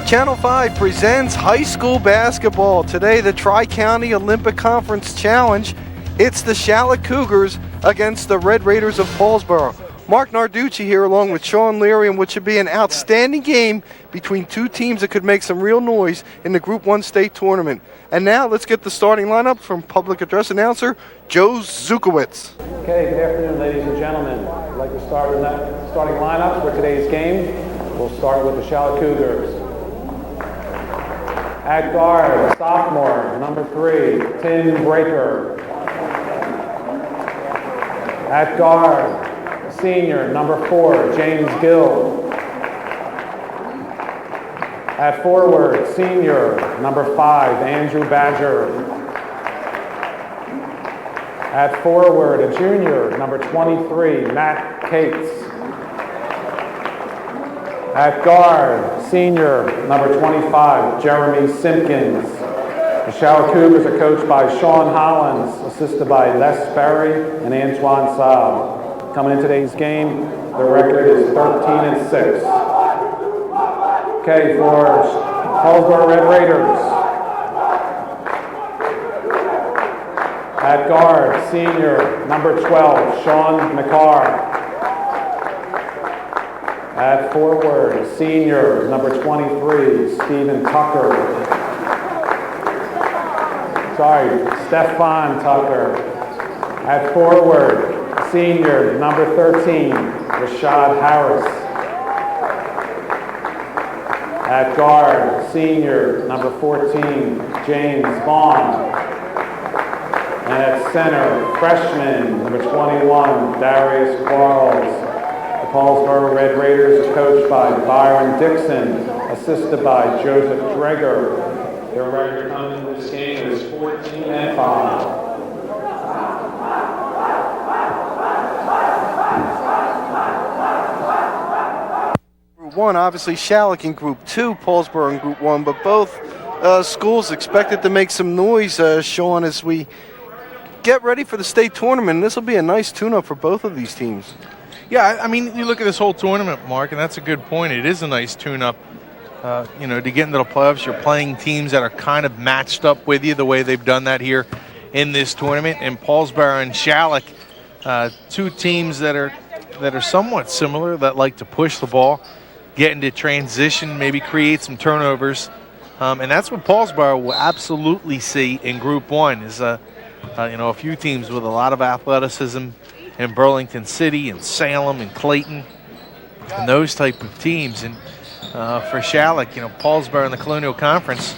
Channel 5 presents high school basketball. Today, the Tri-County Olympic Conference Challenge. It's the Schalick Cougars against the Red Raiders of Paulsboro. Marc Narducci here along with Shawn, Leary, in what should be an outstanding game between two teams that could make some real noise in the Group 1 state tournament. And now let's get the starting lineup from public address announcer Joe Zukowitz. Okay, good afternoon, ladies and gentlemen. I'd like to start with the starting lineup for today's game. We'll start with the Schalick Cougars. At guard, sophomore, number 3, Tim Breaker. At guard, senior, number 4, James Gill. At forward, senior, number 5, Andrew Badger. At forward, a junior, number 23, Matt Cates. At guard, senior, number 25, Jeremy Simpkins. The Schalick Cougars are coached by Shawn Hollins, assisted by Les Ferry and Antoine Saab. Coming in today's game, the record is 13-6. Okay, for Paulsboro Red Raiders. At guard, senior, number 12, Shawn McCarr. At forward, senior, number 23, Stephen Tucker. Stefan Tucker. At forward, senior, number 13, Rashad Harris. At guard, senior, number 14, James Vaughn. And at center, freshman, number 21, Darius Quarles. The Paulsboro Red Raiders are coached by Byron Dixon, assisted by Joseph Dreger. Their record coming in this game is 14-5. One, obviously Schalick in Group 2, Paulsboro in Group 1, but both schools expected to make some noise, Shawn, as we get ready for the state tournament. This will be a nice tune-up for both of these teams. Yeah, I mean, you look at this whole tournament, Mark, and that's a good point. It is a nice tune-up. You know, to get into the playoffs, you're playing teams that are kind of matched up with you the way they've done that here in this tournament. And Paulsboro and Schalick, two teams that are somewhat similar, that like to push the ball, get into transition, maybe create some turnovers. And that's what Paulsboro will absolutely see in Group 1 is, you know, a few teams with a lot of athleticism in Burlington City and Salem and Clayton and those type of teams. And for Schalick, you know, Paulsboro in the Colonial Conference,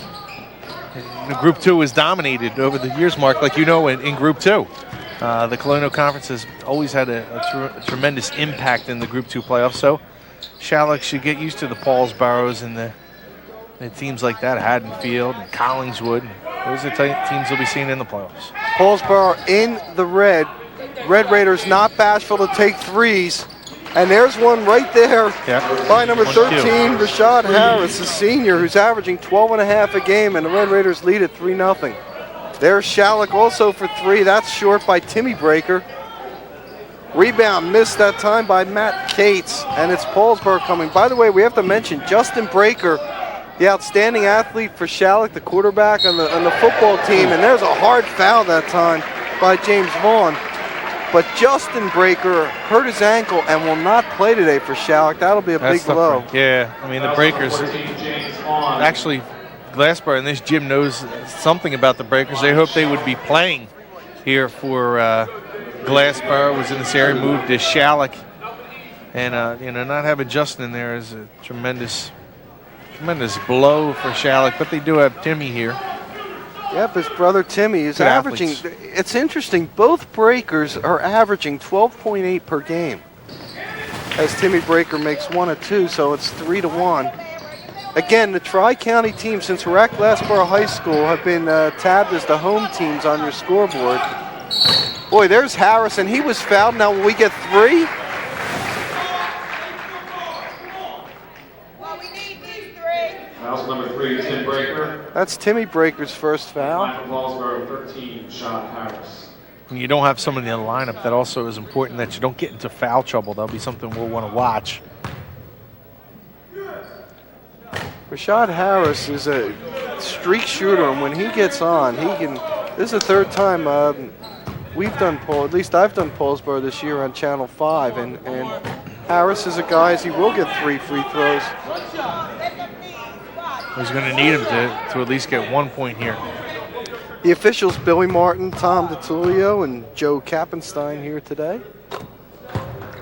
Group 2 is dominated over the years, Mark, like you know, in Group 2. The Colonial Conference has always had a tremendous impact in the Group 2 playoffs. So Schalick should get used to the Paulsboros and the teams like that, Haddonfield and Collingswood. Those are teams we'll be seeing in the playoffs. Paulsboro in the red. Red Raiders not bashful to take threes. And there's one right there by number 13, Rashad Harris, the senior, who's averaging 12.5 a game, and the Red Raiders lead at 3-0. There's Schalick also for 3. That's short by Timmy Breaker. Rebound missed that time by Matt Cates, and it's Paulsboro coming. By the way, we have to mention Justin Breaker, the outstanding athlete for Schalick, the quarterback on the football team, and there's a hard foul that time by James Vaughn. But Justin Breaker hurt his ankle and will not play today for Schalick. That'll be a big blow. Yeah, I mean, the Breakers, actually, Glassboro in this gym knows something about the Breakers. They hoped they would be playing here for Glassboro, was in this area, moved to Schalick. And, you know, not having Justin in there is a tremendous blow for Schalick, but they do have Timmy here. Yep, his brother Timmy is Good averaging, athletes. It's interesting, both Breakers are averaging 12.8 per game. As Timmy Breaker makes 1 of 2, so it's 3-1. Again, the Tri-County team, since we're at Glassboro High School, have been tabbed as the home teams on your scoreboard. Boy, there's Harrison. He was fouled. Now will we get 3? Foul number 3, Tim Breaker. That's Timmy Breaker's first foul. Paulsboro 13, Rashad Harris. When you don't have somebody in the lineup, that also is important that you don't get into foul trouble. That'll be something we'll want to watch. Rashad Harris is a streak shooter, and when he gets on, he can. This is the third time we've done at least I've done Paulsboro this year on Channel 5, and Harris is a guy as he will get 3 free throws. He's going to need him to at least get 1 point here. The officials, Billy Martin, Tom DiTullio, and Joe Kappenstein here today.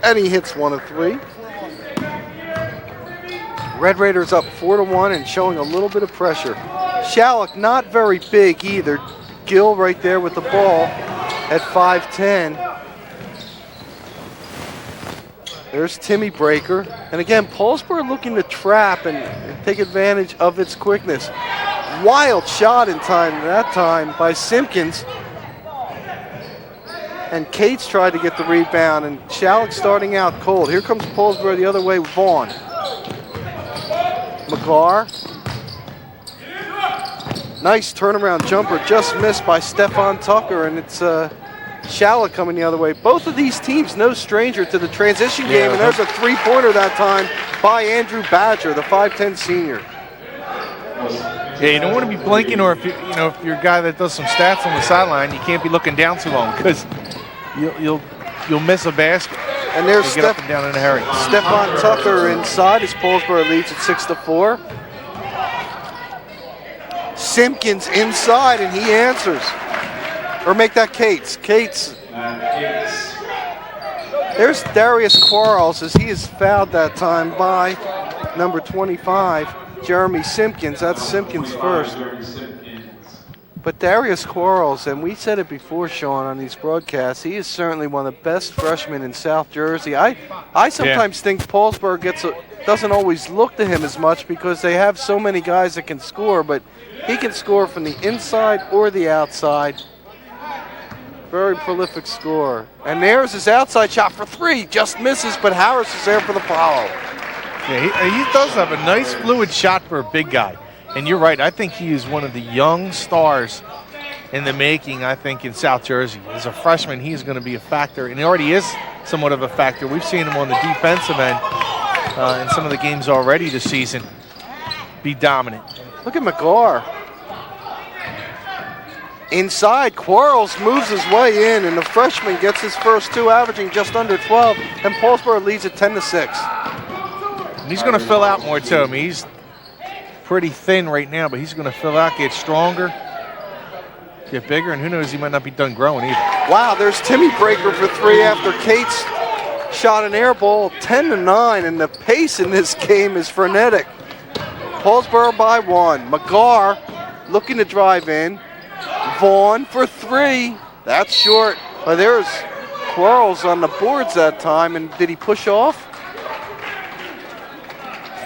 And he hits 1 of 3. Red Raiders up 4-1 and showing a little bit of pressure. Schalick not very big either. Gill right there with the ball at 5'10". There's Timmy Breaker. And again, Paulsboro looking to trap and take advantage of its quickness. Wild shot in time that time by Simpkins. And Cates tried to get the rebound, and Schalick starting out cold. Here comes Paulsboro the other way, Vaughn. McGar. Nice turnaround jumper, just missed by Stefan Tucker, and it's Schalick coming the other way. Both of these teams no stranger to the transition game, and there's a three-pointer that time by Andrew Badger, the 5'10" senior. Yeah, you don't want to be blinking, or if if you're a guy that does some stats on the sideline, you can't be looking down too long because you'll miss a basket. And there's get up and down in a hurry. Stefan Tucker inside as Paulsboro leads at 6-4. Simpkins inside, and he answers. Or make that Cates. Cates. There's Darius Quarles as he is fouled that time by number 25, Jeremy Simpkins. That's Simpkins first. But Darius Quarles, and we said it before, Shawn, on these broadcasts, he is certainly one of the best freshmen in South Jersey. I sometimes think Paulsboro doesn't always look to him as much because they have so many guys that can score, but he can score from the inside or the outside. Very prolific scorer. And there's his outside shot for 3. Just misses, but Harris is there for the follow. Yeah, he does have a nice fluid shot for a big guy. And you're right, I think he is one of the young stars in the making, I think, in South Jersey. As a freshman, he's going to be a factor, and he already is somewhat of a factor. We've seen him on the defensive end in some of the games already this season be dominant. Look at McGar. Inside, Quarles moves his way in, and the freshman gets his first 2, averaging just under 12, and Paulsboro leads at 10-6. And he's going to fill out more, too. I mean, he's pretty thin right now, but he's going to fill out, get stronger, get bigger, and who knows, he might not be done growing either. Wow, there's Timmy Breaker for 3 after Cates shot an air ball, 10-9, and the pace in this game is frenetic. Paulsboro by 1. McGar looking to drive in. Vaughn for 3. That's short. But there's Quarles on the boards that time, and did he push off?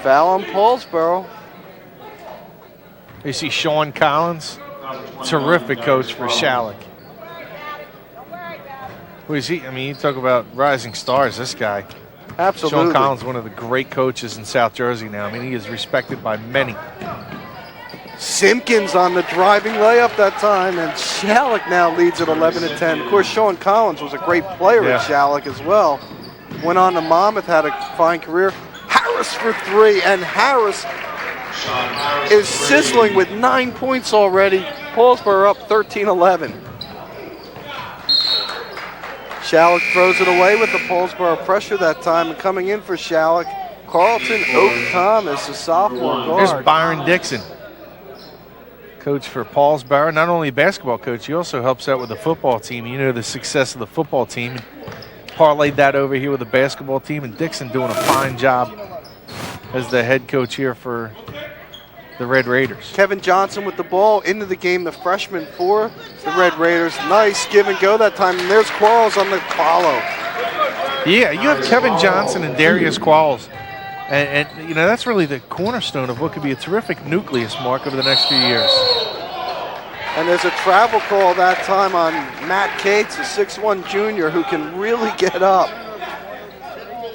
Foul on Paulsboro. You see Shawn Collins, terrific coach for Schalick. Who is he? I mean, you talk about rising stars, this guy. Absolutely. Shawn Collins, one of the great coaches in South Jersey now. I mean, he is respected by many. Simpkins on the driving layup that time, and Schalick now leads at 11-10. Of course, Shawn Collins was a great player at Schalick as well. Went on to Monmouth, had a fine career. Harris for 3, and Harris is sizzling with 9 points already. Paulsboro up 13-11. Schalick throws it away with the Paulsboro pressure that time, and coming in for Schalick, Carlton Oak Thomas, a sophomore guard. Here's Byron Dixon, coach for Paulsboro. Not only a basketball coach, he also helps out with the football team. You know the success of the football team. Parlayed that over here with the basketball team, and Dixon doing a fine job as the head coach here for the Red Raiders. Kevin Johnson with the ball into the game, the freshman for the Red Raiders. Nice give and go that time, and there's Quarles on the follow. Yeah, you have Kevin Johnson and Darius Quarles. And that's really the cornerstone of what could be a terrific nucleus, Mark, over the next few years. And there's a travel call that time on Matt Cates, a 6'1" junior who can really get up.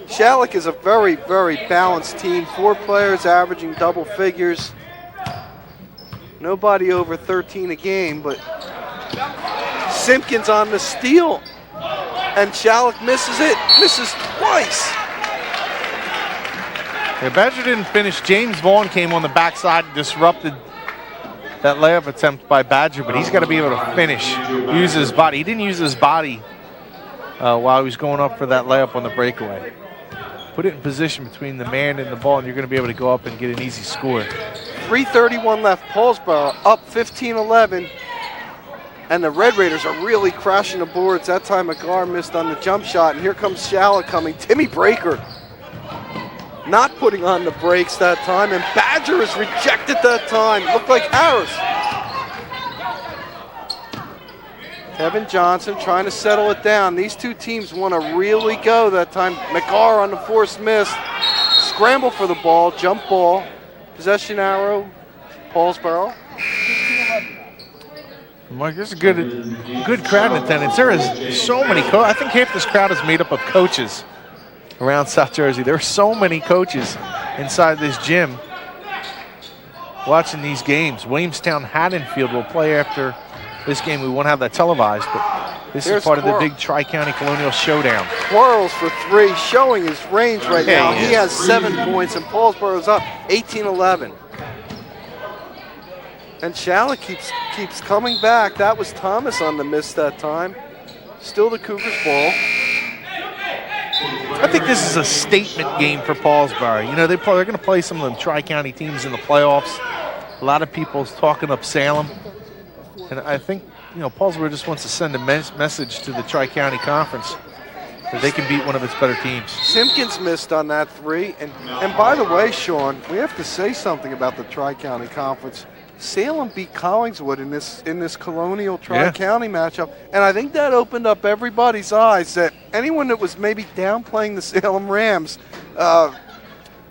Schalick is a very, very balanced team. 4 players averaging double figures. Nobody over 13 a game, but Simpkins on the steal. And Schalick misses it, misses twice. Yeah, Badger didn't finish. James Vaughn came on the backside and disrupted that layup attempt by Badger, but he's got to be able to finish, use his body. He didn't use his body while he was going up for that layup on the breakaway. Put it in position between the man and the ball, and you're going to be able to go up and get an easy score. 3:31 left. Paulsboro up 15-11. And the Red Raiders are really crashing the boards. That time McGar missed on the jump shot, and here comes Schalick coming. Timmy Breaker not putting on the brakes that time, and Badger is rejected that time. Looked like Harris. Kevin Johnson trying to settle it down. These two teams want to really go that time. McGar on the forced miss. Scramble for the ball, jump ball. Possession arrow, Paulsboro. Mark, there's a good crowd in attendance. There is so many I think half this crowd is made up of coaches around South Jersey. There are so many coaches inside this gym watching these games. Williamstown Haddonfield will play after this game. We won't have that televised, but this is part of the big Tri-County Colonial Showdown. Quarles for three, showing his range right now. He has 7 points, and Paulsboro's up 18-11. And Schalick keeps coming back. That was Thomas on the miss that time. Still the Cougars ball. I think this is a statement game for Paulsboro. You know, they're going to play some of them Tri-County teams in the playoffs. A lot of people's talking up Salem. And I think, you know, Paulsboro just wants to send a message to the Tri-County Conference that they can beat one of its better teams. Simpkins missed on that three. And by the way, Shawn, we have to say something about the Tri-County Conference. Salem beat Collingswood in this Colonial Tri-County matchup, and I think that opened up everybody's eyes that anyone that was maybe downplaying the Salem Rams,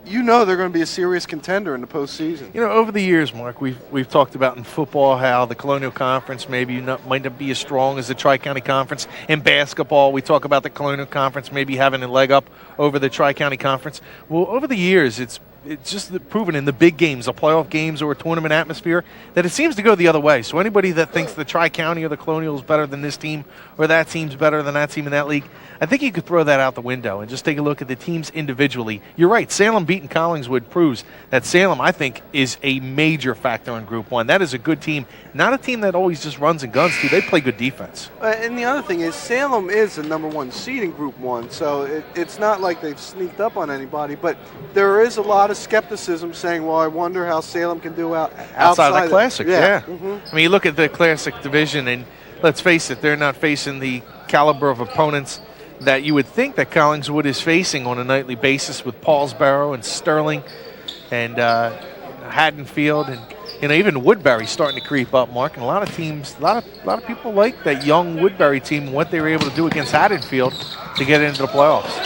you know they're going to be a serious contender in the postseason. You know, over the years, Mark, we've talked about in football how the Colonial Conference maybe might not be as strong as the Tri-County Conference. In basketball, we talk about the Colonial Conference maybe having a leg up over the Tri-County Conference. Well, over the years, it's just proven in the big games, the playoff games or a tournament atmosphere, that it seems to go the other way. So anybody that thinks the Tri-County or the Colonial is better than this team or that team's better than that team in that league, I think you could throw that out the window and just take a look at the teams individually. You're right, Salem beating Collingswood proves that Salem, I think, is a major factor in Group 1. That is a good team, not a team that always just runs and guns, too. They play good defense. And the other thing is Salem is the #1 seed in Group 1, so it's not like they've sneaked up on anybody, but there is a lot of skepticism saying, well, I wonder how Salem can do outside of the Classic. Yeah. Mm-hmm. I mean, you look at the Classic division, and let's face it, they're not facing the caliber of opponents that you would think that Collingswood is facing on a nightly basis with Paulsboro and Sterling and Haddonfield, and you know, even Woodbury starting to creep up, Mark. And a lot of teams, a lot of people like that young Woodbury team and what they were able to do against Haddonfield to get into the playoffs.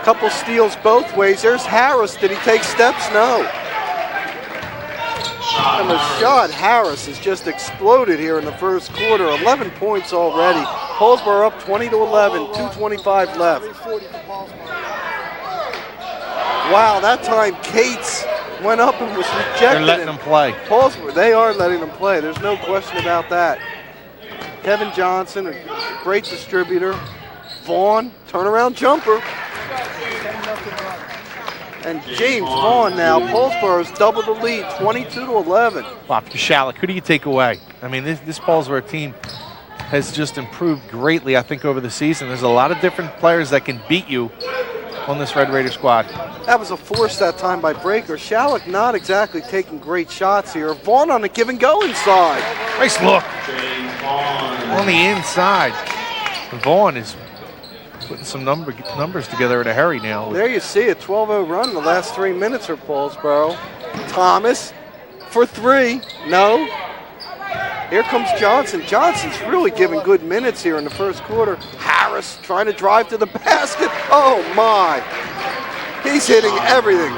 Couple steals both ways. There's Harris. Did he take steps? No. And Rashad Harris has just exploded here in the first quarter. 11 points already. Paulsboro up 20-11, 2:25 left. Wow, that time Cates went up and was rejected. They're letting them play. Paulsboro, they are letting them play. There's no question about that. Kevin Johnson, a great distributor. Vaughn, turnaround jumper. And James Vaughn now, Paulsboro's doubled the lead, 22-11. Wow, Schalick, who do you take away? I mean, this Paulsboro team has just improved greatly, I think, over the season. There's a lot of different players that can beat you on this Red Raider squad. That was a force that time by Breaker. Schalick not exactly taking great shots here. Vaughn on a give and go inside. Nice look. On the inside. Vaughn is putting some numbers together in a hurry now. There you see a 12-0 run in the last 3 minutes for Paulsboro. Thomas for three. No. Here comes Johnson. Johnson's really giving good minutes here in the first quarter. Harris trying to drive to the basket. Oh, my. He's hitting everything.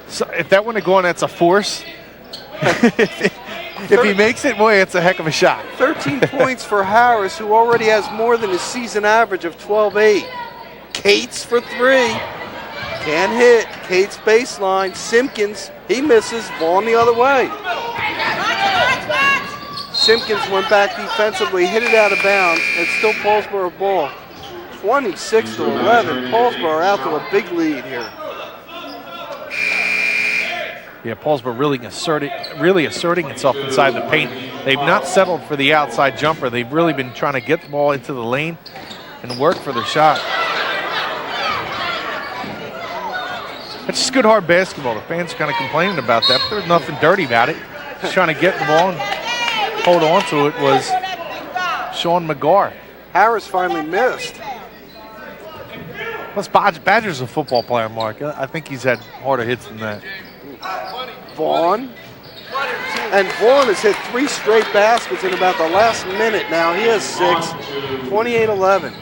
So if that wouldn't have gone, that's a force. If he makes it, boy, it's a heck of a shot. 13 points for Harris, who already has more than his season average of 12-8. Cates for three. Can't hit. Cates baseline. Simpkins, he misses. Vaughn the other way. Simpkins went back defensively, hit it out of bounds, and still Paulsboro ball. 26-11. Paulsboro out to a big lead here. Yeah, Paulsboro really asserting itself inside the paint. They've not settled for the outside jumper. They've really been trying to get the ball into the lane and work for their shot. It's just good, hard basketball. The fans are kind of complaining about that, but there's nothing dirty about it. Just trying to get the ball and hold on to it was Shawn McGar. Harris finally missed. Plus, Badger's a football player, Mark. I think he's had harder hits than that. Vaughn. And Vaughn has hit 3 straight baskets in about the last minute now. He has 6, 28-11.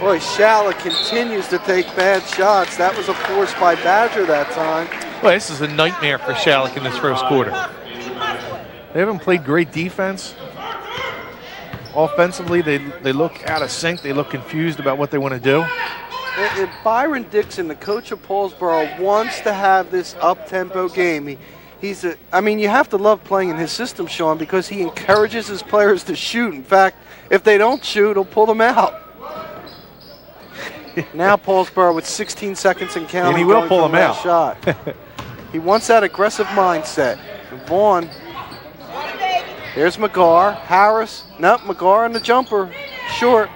Boy, Schalick continues to take bad shots. That was a force by Badger that time. Well, this is a nightmare for Schalick in this first quarter. They haven't played great defense. Offensively, they look out of sync. They look confused about what they want to do. And Byron Dixon, the coach of Paulsboro, wants to have this up-tempo game. I mean, you have to love playing in his system, Shawn, because he encourages his players to shoot. In fact, if they don't shoot, he'll pull them out. Now Paulsboro with 16 seconds and counting. And he will pull them out. Shot. He wants that aggressive mindset. And Vaughn. There's McGar. Harris. Nope, McGar on the jumper. Short.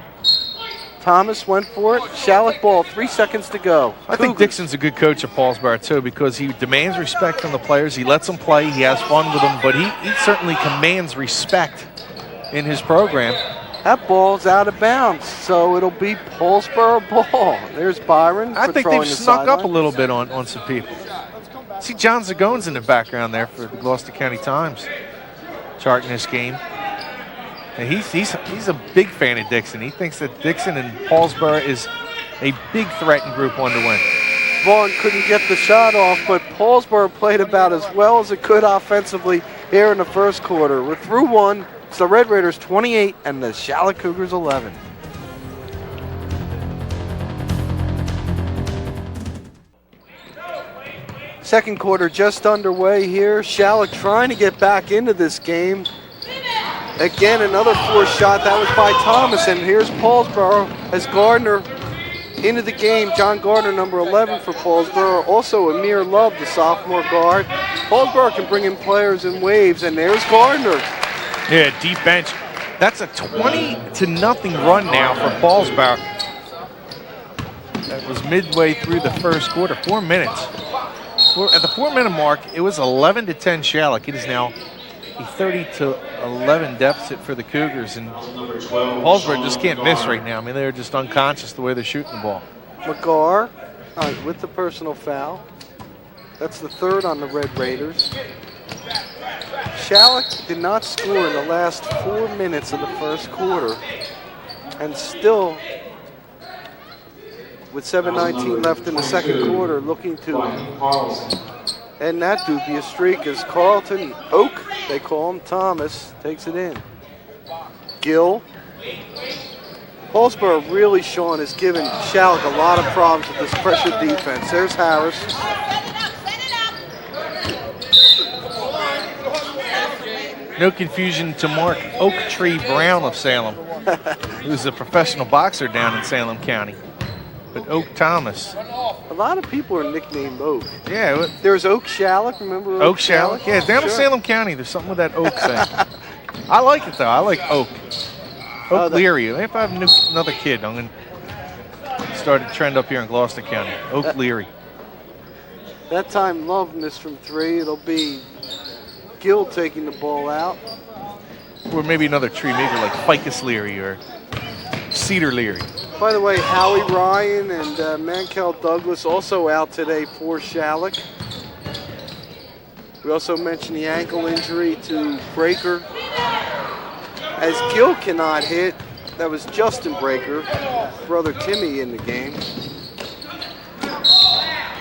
Thomas went for it. Schalick ball, 3 seconds to go. I think Dixon's a good coach at Paulsboro, too, because he demands respect from the players. He lets them play. He has fun with them, but he certainly commands respect in his program. That ball's out of bounds, so it'll be Paulsboro ball. There's Byron. I think they've snuck up a little bit on some people. See John Zagone's in the background there for the Gloucester County Times, charting this game. And he's a big fan of Dixon. He thinks that Dixon and Paulsboro is a big threat in Group 1 to win. Vaughn couldn't get the shot off, but Paulsboro played about as well as it could offensively here in the first quarter. We're through 1. It's the Red Raiders 28 and the Schalick Cougars 11. Second quarter just underway here. Schalick trying to get back into this game. Again, another forced shot. That was by Thomas. And here's Paulsboro as Gardner into the game. John Gardner, number 11 for Paulsboro. Also Amir Love, the sophomore guard. Paulsboro can bring in players in waves. And there's Gardner. Yeah, deep bench. That's a 20-0 run now for Paulsboro. That was midway through the first quarter, 4 minutes. At the 4-minute mark, it was 11-10 Schalick. It is now a 30-11 deficit for the Cougars, and Paulsboro just can't miss right now. I mean, they're just unconscious the way they're shooting the ball. McGar with the personal foul. That's the 3rd on the Red Raiders. Schalick did not score in the last 4 minutes of the first quarter, and still, with 7:19 left in the second quarter, looking to end that dubious streak as Carlton Oak, they call him, Thomas, takes it in. Gill. Paulsboro really, Shawn, has given Schalick a lot of problems with this pressure defense. There's Harris. No confusion to Mark Oak Tree Brown of Salem, who's a professional boxer down in Salem County. But Oak Thomas. A lot of people are nicknamed Oak. Yeah. There's Oak Schalick, remember Oak Schalick? Yeah, down in Salem County, there's something with that Oak thing. I like it, though. I like Oak. Oak Leary. If I have another kid, I'm going to start a trend up here in Gloucester County. Oak Leary. That time Love missed from 3. It'll be Gill taking the ball out. Or maybe another tree, maybe like Ficus Leary or Cedar Leary. By the way, Howie Ryan and Mankel Douglas also out today for Schalick. We also mentioned the ankle injury to Breaker. As Gill cannot hit, that was Justin Breaker, brother Timmy in the game.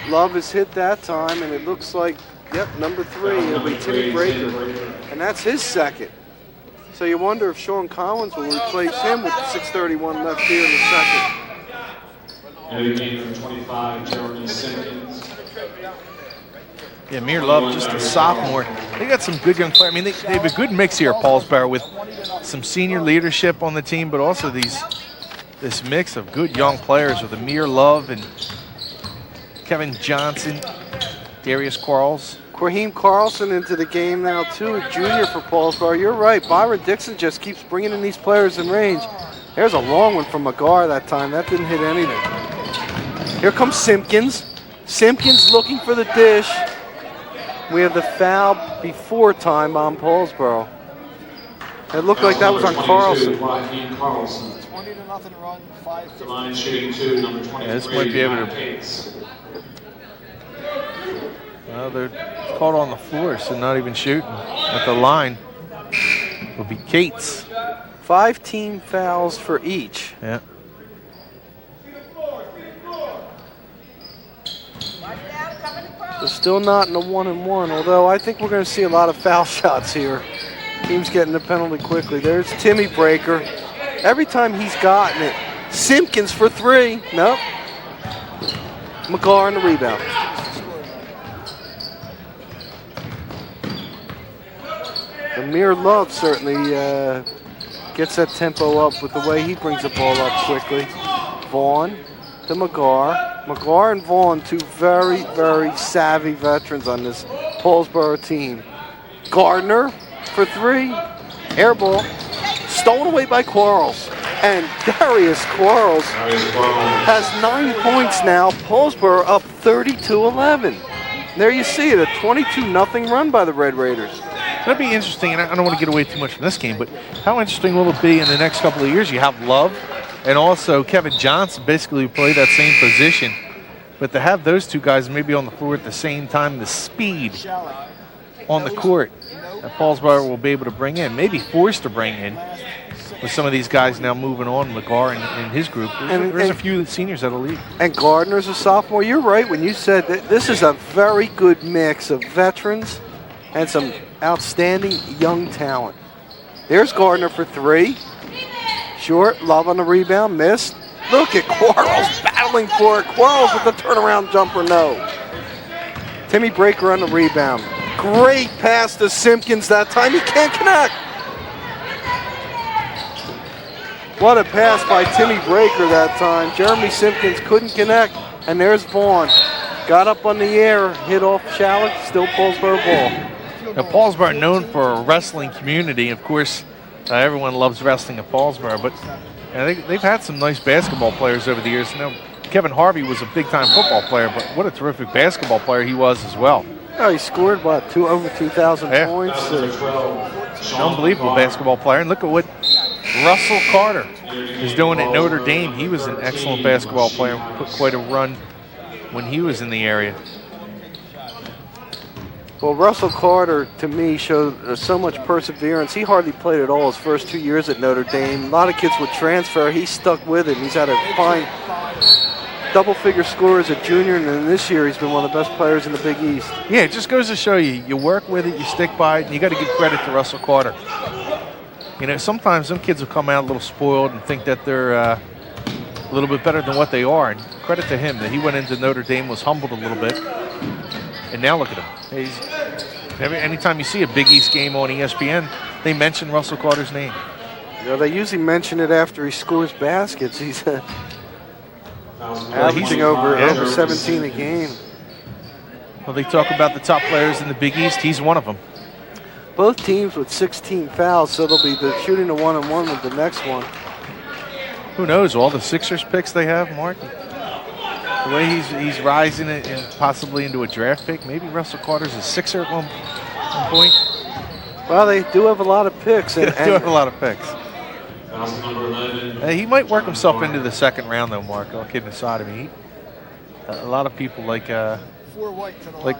Love has hit that time, and it looks like, yep, number 3, it'll be Timmy Breaker. And that's his second. So you wonder if Shawn Collins will replace him with 6:31 left here in the second. Yeah, Amir Love, just a sophomore. They got some good young players. I mean, they have a good mix here at Paulsboro with some senior leadership on the team, but also this mix of good young players with Amir Love and Kevin Johnson, Darius Quarles. Raheem Carlson into the game now, too, a junior for Paulsboro. You're right. Byron Dixon just keeps bringing in these players in range. There's a long one from McGar that time. That didn't hit anything. Here comes Simpkins. Simpkins looking for the dish. We have the foul before time on Paulsboro. It looked like that was on Carlson. 20-0 run, 5-50. Line shooting 2, number 23. Yeah, this might be able to. Well, they're caught on the floor, so not even shooting at the line. Will be Cates. 5 team fouls for each. Yeah. They're still not in the 1-and-1, although I think we're going to see a lot of foul shots here. Team's getting the penalty quickly. There's Timmy Breaker. Every time he's gotten it. Simpkins for 3. Nope. McGar on the rebound. Amir Love certainly gets that tempo up with the way he brings the ball up quickly. Vaughn to McGar. McGar and Vaughn, 2 very, very savvy veterans on this Paulsboro team. Gardner for 3. Air ball. Stolen away by Quarles. And Darius Quarles has 9 points now. Paulsboro up 32-11. There you see it, a 22-0 run by the Red Raiders. That'd be interesting, and I don't want to get away too much from this game, but how interesting will it be in the next couple of years? You have Love and also Kevin Johnson basically play that same position, but to have those 2 guys maybe on the floor at the same time, the speed on the court that Paulsboro will be able to bring in, maybe forced to bring in with some of these guys now moving on, McGar and his group. There's a few seniors that'll leave. And Gardner's a sophomore. You're right when you said that this is a very good mix of veterans and some outstanding young talent. There's Gardner for 3. Short, Love on the rebound, missed. Look at Quarles battling for it. Quarles with the turnaround jumper, no. Timmy Breaker on the rebound. Great pass to Simpkins that time. He can't connect. What a pass by Timmy Breaker that time. Jeremy Simpkins couldn't connect. And there's Vaughn. Got up on the air, hit off Schalick, still Paulsboro ball. Now, Paulsboro known for a wrestling community. Of course, everyone loves wrestling at Paulsboro, but they've had some nice basketball players over the years. You know, Kevin Harvey was a big-time football player, but what a terrific basketball player he was as well. Oh, he scored, what, over 2,000 points? An unbelievable basketball player. And look at what Russell Carter is doing at Notre Dame. He was an excellent basketball player, put quite a run when he was in the area. Well, Russell Carter, to me, showed so much perseverance. He hardly played at all his first 2 years at Notre Dame. A lot of kids would transfer. He stuck with it. He's had a fine double-figure score as a junior, and then this year he's been one of the best players in the Big East. Yeah, it just goes to show you, you work with it, you stick by it, and you got to give credit to Russell Carter. You know, sometimes some kids will come out a little spoiled and think that they're a little bit better than what they are, and credit to him that he went into Notre Dame, was humbled a little bit, and now look at him. Anytime you see a Big East game on ESPN, they mention Russell Carter's name. You know, they usually mention it after he scores baskets. He's averaging over 17 a game. Well, they talk about the top players in the Big East. He's one of them. Both teams with 16 fouls, so they'll be shooting a 1-on-1 with the next one. Who knows? All the Sixers picks they have, Mark. The way he's rising and possibly into a draft pick. Maybe Russell Carter's a Sixer at one point. Well, they do have a lot of picks. They do have a lot of picks. He might work himself into the second round, though, Mark. All kidding aside, I mean, a lot of people like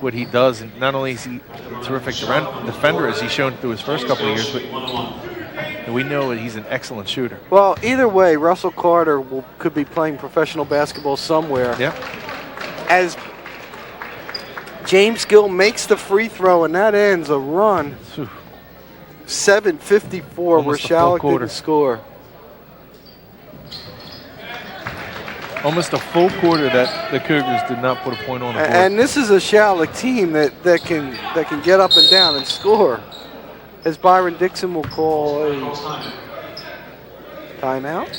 what he does. And not only is he a terrific defender, as he's shown through his first couple of years, but we know that he's an excellent shooter. Well, either way, Russell Carter could be playing professional basketball somewhere. Yeah. As James Gill makes the free throw, and that ends a run. 7:54, where Schalick didn't score. Almost a full quarter that the Cougars did not put a point on the board. And this is a Schalick team that can get up and down and score. As Byron Dixon will call a timeout.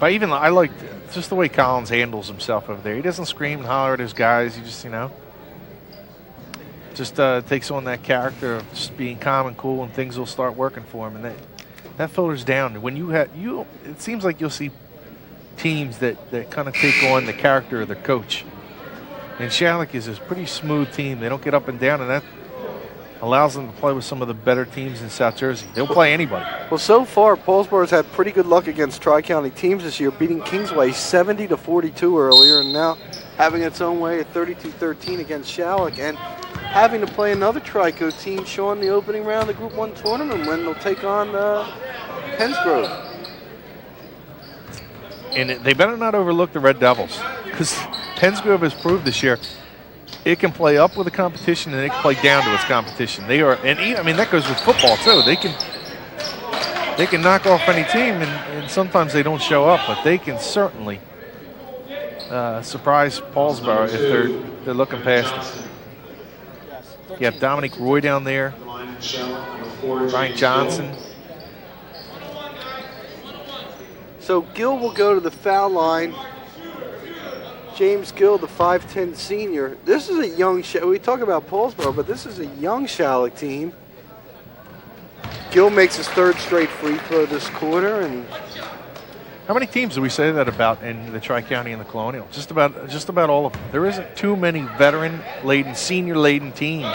But even I like just the way Collins handles himself over there. He doesn't scream and holler at his guys. He just, just takes on that character of just being calm and cool, and things will start working for him. And that filters down. When it seems like you'll see teams that kind of take on the character of their coach. And Schalick is a pretty smooth team. They don't get up and down, and that allows them to play with some of the better teams in South Jersey. They'll play anybody. Well, so far, Paulsboro's had pretty good luck against Tri-County teams this year, beating Kingsway 70-42 earlier, and now having its own way at 32-13 against Schalick, and having to play another Tri-Co team, Shawn, the opening round of the Group 1 tournament when they'll take on Pensgrove. And they better not overlook the Red Devils, because Pensgrove has proved this year it can play up with the competition and it can play down to its competition. They are, and I mean that goes with football too. They can knock off any team, and sometimes they don't show up, but they can certainly surprise Paulsboro if they're looking past it. You have Dominic Roy down there, Brian Johnson. So Gill will go to the foul line. James Gill, the 5'10 senior. This is a young, we talk about Paulsboro, but this is a young Schalick team. Gill makes his third straight free throw this quarter. And how many teams do we say that about in the Tri-County and the Colonial? Just about all of them. There isn't too many veteran-laden, senior-laden teams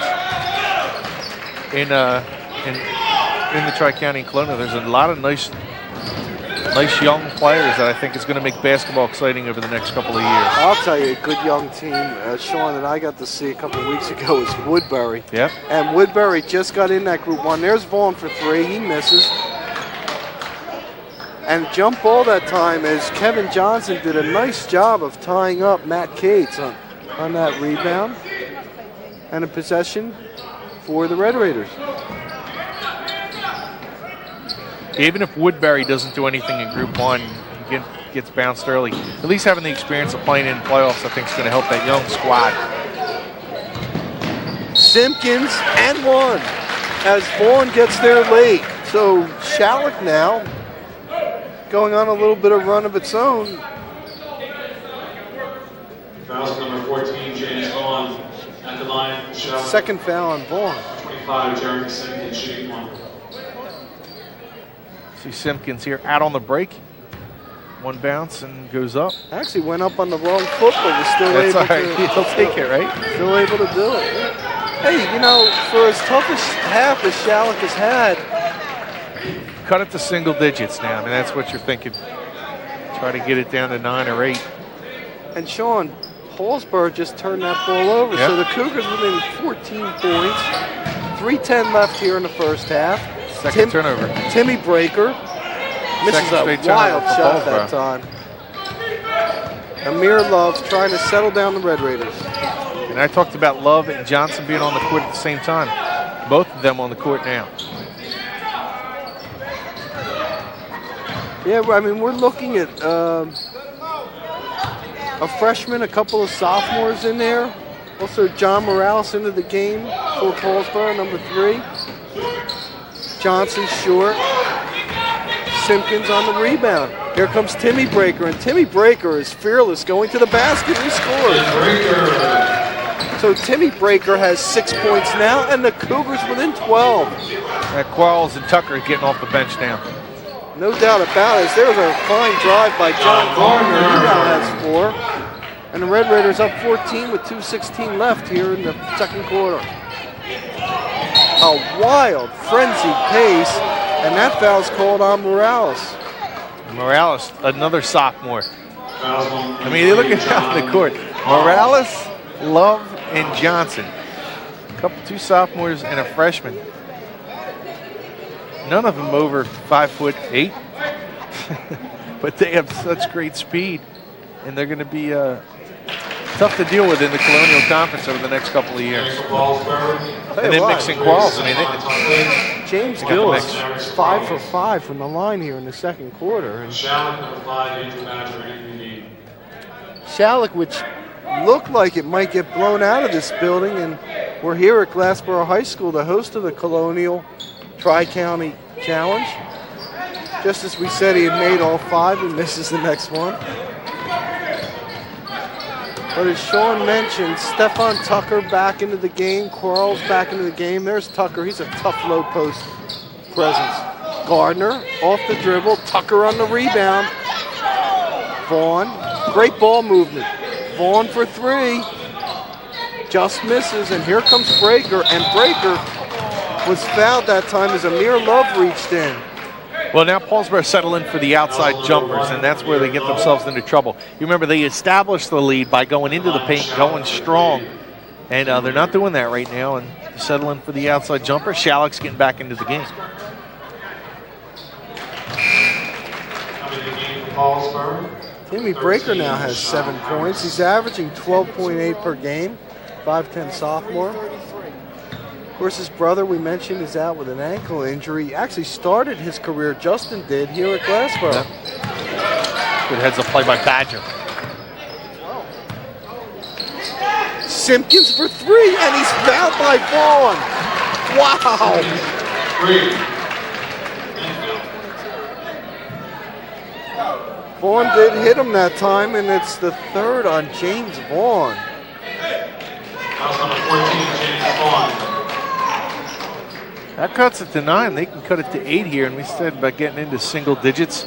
in the Tri-County and Colonial. There's a lot of nice young players that I think is going to make basketball exciting over the next couple of years. I'll tell you, a good young team, Shawn, that I got to see a couple of weeks ago was Woodbury. Yep. And Woodbury just got in that Group 1. There's Vaughn for three. He misses. And jump ball that time as Kevin Johnson did a nice job of tying up Matt Cates on that rebound. And a possession for the Red Raiders. Even if Woodbury doesn't do anything in Group 1, he gets bounced early. At least having the experience of playing in playoffs, I think, is going to help that young squad. Simpkins and one as Vaughn gets there late. So Schalick now going on a little bit of run of its own. Foul number 14, James Vaughn at the line. Schalick. Second foul on Vaughn. 25, Jeremy Simpkins shooting one. See Simpkins here out on the break. One bounce and goes up. Actually went up on the wrong foot, but was still able to. He'll take it, right? Still able to do it. Hey, for as tough a half as Schalick has had. Cut it to single digits now. I mean, that's what you're thinking. Try to get it down to 9 or 8. And Shawn, Paulsboro just turned that ball over. Yep. So the Cougars within 14 points. 3:10 left here in the first half. Second turnover. Timmy Breaker misses a wild shot that time. Amir Love trying to settle down the Red Raiders. And I talked about Love and Johnson being on the court at the same time. Both of them on the court now. Yeah, I mean, we're looking at a freshman, a couple of sophomores in there. Also, John Morales into the game for Paulsboro, number 3. Johnson short. Simpkins on the rebound. Here comes Timmy Breaker, and Timmy Breaker is fearless, going to the basket. He scores. So Timmy Breaker has 6 points now, and the Cougars within 12. Quarles and Tucker getting off the bench now. No doubt about it. There's a fine drive by John Gardner. He now has 4. And the Red Raiders up 14 with 2:16 left here in the second quarter. A wild, frenzied pace, and that foul's called on Morales. Morales, another sophomore. I mean, look at down the court. Morales, Love, and Johnson. Two sophomores and a freshman. None of them over 5'8", but they have such great speed, and they're going to be tough to deal with in the Colonial Conference over the next couple of years. And then mixing Quarles. I mean, James Gill is 5 for 5 from the line here in the second quarter. And Schalick, which looked like it might get blown out of this building, and we're here at Glassboro High School, the host of the Colonial Tri-County Challenge. Just as we said, he had made all 5. He misses the next one. But as Shawn mentioned, Stefan Tucker back into the game. Quarles back into the game. There's Tucker. He's a tough low post presence. Gardner off the dribble. Tucker on the rebound. Vaughn. Great ball movement. Vaughn for 3. Just misses. And here comes Breaker. And Breaker was fouled that time as Amir Love reached in. Well, now Paulsboro settle in for the outside jumpers, and that's where they get themselves into trouble. You remember, they established the lead by going into the paint, going strong, and they're not doing that right now, and settling for the outside jumper. Schalick's getting back into the game. Timmy Breaker now has 7 points. He's averaging 12.8 per game, 5'10" sophomore. Of course, his brother, we mentioned, is out with an ankle injury. He actually started his career, Justin did, here at Glassboro. Yep. Good heads up play by Badger. Simpkins for 3, and he's fouled by Vaughn. Wow. Vaughn did hit him that time, and it's the 3rd on James Vaughn. House number 14, James Vaughn. That cuts it to 9. They can cut it to 8 here, and we said about getting into single digits.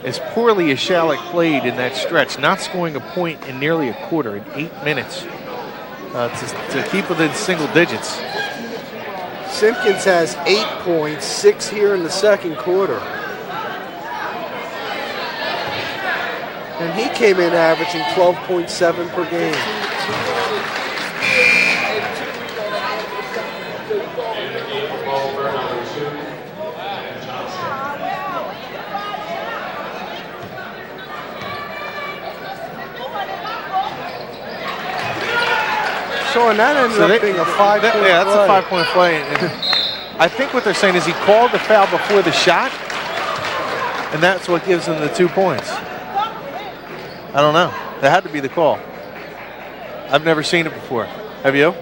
As poorly as Schalick played in that stretch, not scoring a point in nearly a quarter in 8 minutes to keep within single digits. Simpkins has 8 points, 6 here in the second quarter. And he came in averaging 12.7 per game. Shawn, that ended up being a 5-point play. Yeah, that's a 5-point play. And I think what they're saying is he called the foul before the shot, and that's what gives him the 2 points. I don't know. That had to be the call. I've never seen it before. Have you?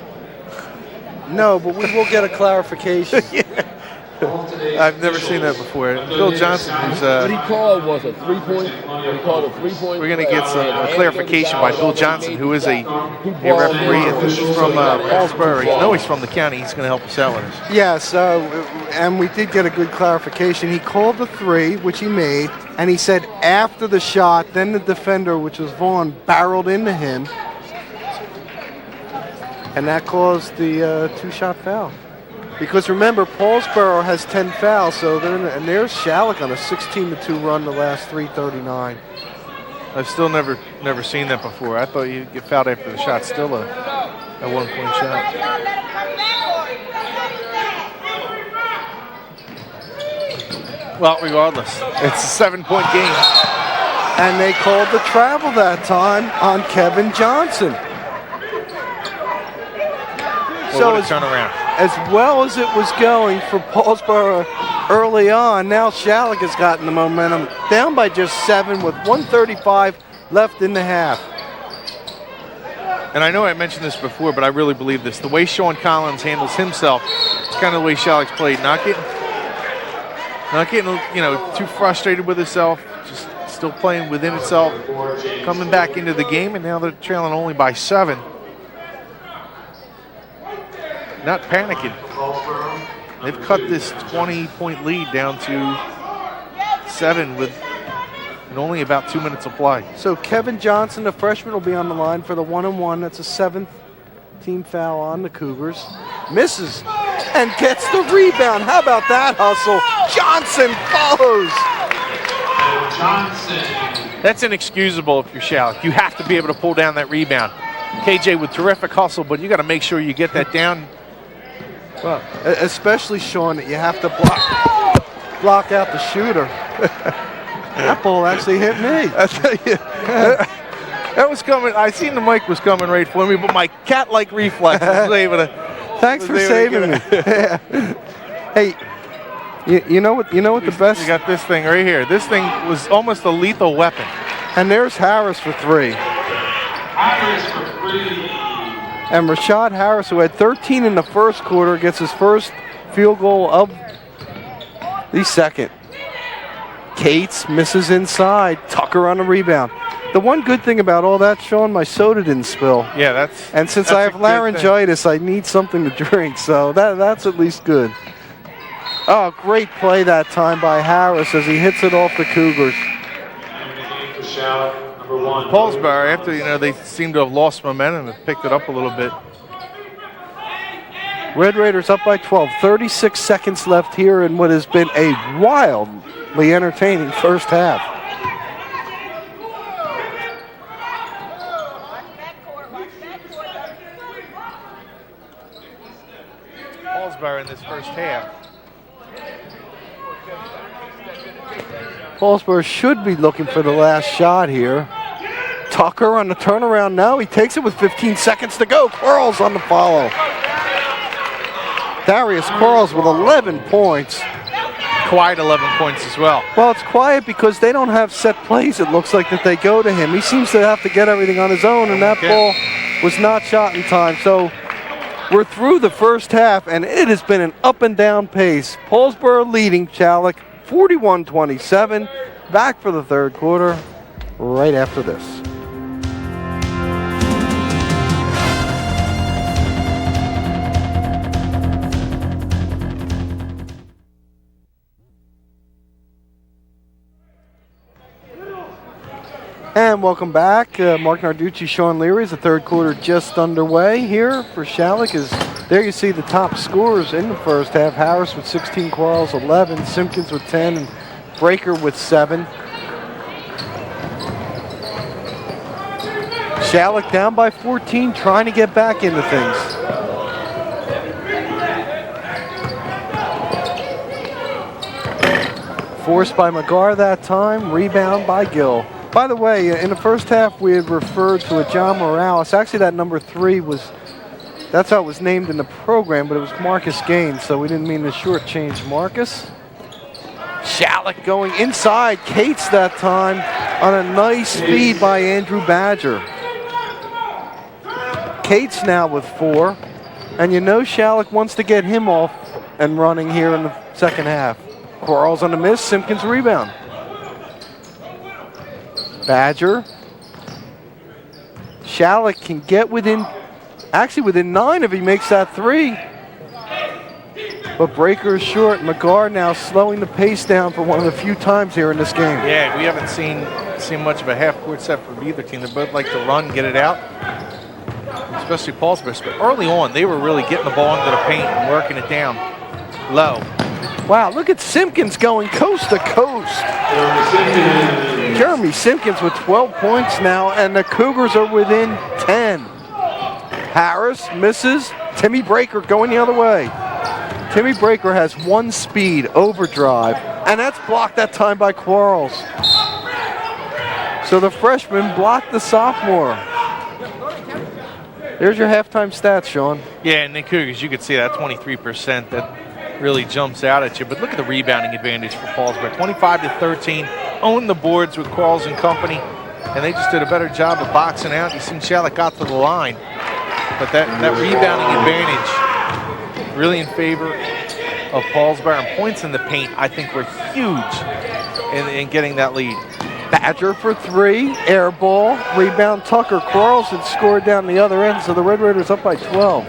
No, but we will get a clarification. Yeah. I've never seen that before. Bill Johnson, who's what he called was a 3-point. He called a 3-point. We're going to get a clarification by Bill Johnson, who is a referee from Paulsboro. You know he's from the county. He's going to help us out with this. Yes, and we did get a good clarification. He called the 3, which he made, and he said after the shot, then the defender, which was Vaughn, barreled into him, and that caused the 2-shot foul. Because remember, Paulsboro has 10 fouls, so and there's Schalick on a 16-2 run the last 3:39. I've still never seen that before. I thought you'd get fouled after the shot. Still a 1-point shot. Well, regardless, it's a 7-point game. And they called the travel that time on Kevin Johnson. So it's turn around. As well as it was going for Paulsboro early on, now Schalick has gotten the momentum, down by just 7 with 1:35 left in the half. And I know I mentioned this before, but I really believe this. The way Shawn Collins handles himself, it's kind of the way Schalick's played. Not getting too frustrated with himself, just still playing within itself, coming back into the game, and now they're trailing only by 7. Not panicking. They've cut this 20-point lead down to 7 with only about 2 minutes of play. So Kevin Johnson, the freshman, will be on the line for the 1-and-1. That's a 7th team foul on the Cougars. Misses and gets the rebound. How about that hustle? Johnson follows. That's inexcusable if you're Schalick. You have to be able to pull down that rebound. KJ with terrific hustle, but you got to make sure you get that down. Well, especially Shawn, that you have to block out the shooter. That ball actually hit me. I tell you, that was coming. I seen the mic was coming right for me, but my cat-like reflex was able to. Thanks for saving me. Hey, you know what the best? You got this thing right here. This thing was almost a lethal weapon. And there's Harris for 3. Harris for 3. And Rashad Harris, who had 13 in the first quarter, gets his first field goal of the second. Cates misses inside. Tucker on the rebound. The one good thing about all that, Shawn, my soda didn't spill. Yeah, that's. And since that's I have laryngitis, I need something to drink, so that's at least good. Oh, great play that time by Harris as he hits it off the Cougars. Paulsboro, after they seem to have lost momentum, have picked it up a little bit. Red Raiders up by 12. 36 seconds left here in what has been a wildly entertaining first half. Paulsboro in this first half. Paulsboro should be looking for the last shot here. Tucker on the turnaround now. He takes it with 15 seconds to go. Quarles on the follow. Darius Quarles with 11 points. Quiet 11 points as well. Well, it's quiet because they don't have set plays. It looks like that they go to him. He seems to have to get everything on his own, and that ball was not shot in time. So we're through the first half, and it has been an up and down pace. Paulsboro leading Schalick 41-27. Back for the third quarter right after this. And welcome back. Marc Narducci, Shawn Leary. The third quarter just underway here for Schalick. There you see the top scorers in the first half. Harris with 16, Quarles 11, Simpkins with 10, and Breaker with 7. Schalick down by 14, trying to get back into things. Forced by McGar that time, rebound by Gill. By the way, in the first half, we had referred to a John Morales. Actually, that number 3 that's how it was named in the program, but it was Marcus Gaines, so we didn't mean to shortchange Marcus. Schalick going inside. Cates that time on a nice feed by Andrew Badger. Cates now with 4. And Schalick wants to get him off and running here in the second half. Quarles on the miss. Simpkins rebound. Badger. Schalick can get within 9 if he makes that 3. But Breaker is short. McGar now slowing the pace down for one of the few times here in this game. Yeah, we haven't seen much of a half-court set from either team. They both like to run, get it out, especially Paulsboro. But early on, they were really getting the ball into the paint and working it down low. Wow, look at Simpkins going coast to coast. Jeremy Simpkins with 12 points now, and the Cougars are within 10. Harris misses. Timmy Breaker going the other way. Timmy Breaker has 1 speed, overdrive, and that's blocked that time by Quarles. So the freshman blocked the sophomore. There's your halftime stats, Shawn. Yeah, and the Cougars, you could see that 23%. That really jumps out at you. But look at the rebounding advantage for Paulsboro. 25-13, owned the boards with Quarles and company, and they just did a better job of boxing out. You seen Schalick got to the line, but that rebounding advantage really in favor of Paulsboro. And points in the paint, I think, were huge in getting that lead. Badger for 3, air ball, rebound Tucker. Quarles had scored down the other end, so the Red Raiders up by 12.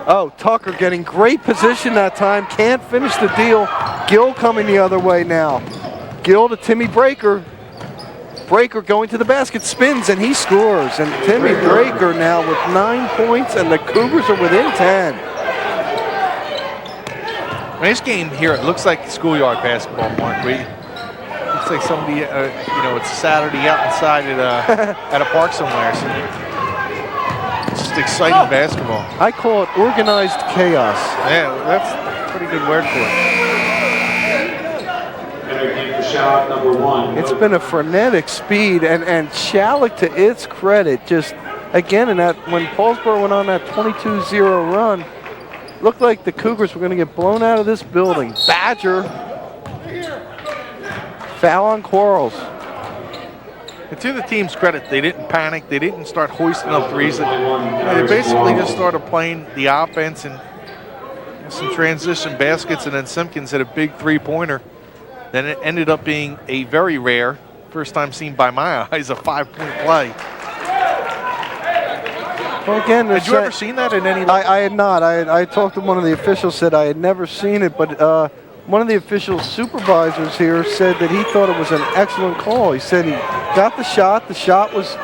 Oh, Tucker getting great position that time, can't finish the deal. Gill coming the other way now. Gill to Timmy Breaker. Breaker going to the basket, spins, and he scores. And Timmy Breaker now with 9 points, and the Cougars are within 10. This game here, it looks like schoolyard basketball, Mark. Looks like somebody, it's a Saturday out inside at a park somewhere. So it's just exciting basketball. I call it organized chaos. Yeah, that's a pretty good word for it. Number 1. It's been a frenetic speed, and Schalick, to its credit, just again in that when Paulsboro went on that 22-0 run, looked like the Cougars were going to get blown out of this building. Badger, foul on Quarles. And to the team's credit, they didn't panic. They didn't start hoisting up threes. They basically just started playing the offense and some transition baskets, and then Simpkins hit a big three-pointer. Then it ended up being a very rare, first time seen by my eyes, a 5-point play. Well, again, had you ever seen that in any? I had not. I talked to one of the officials, said I had never seen it, but one of the official supervisors here said that he thought it was an excellent call. He said he got the shot. The shot was,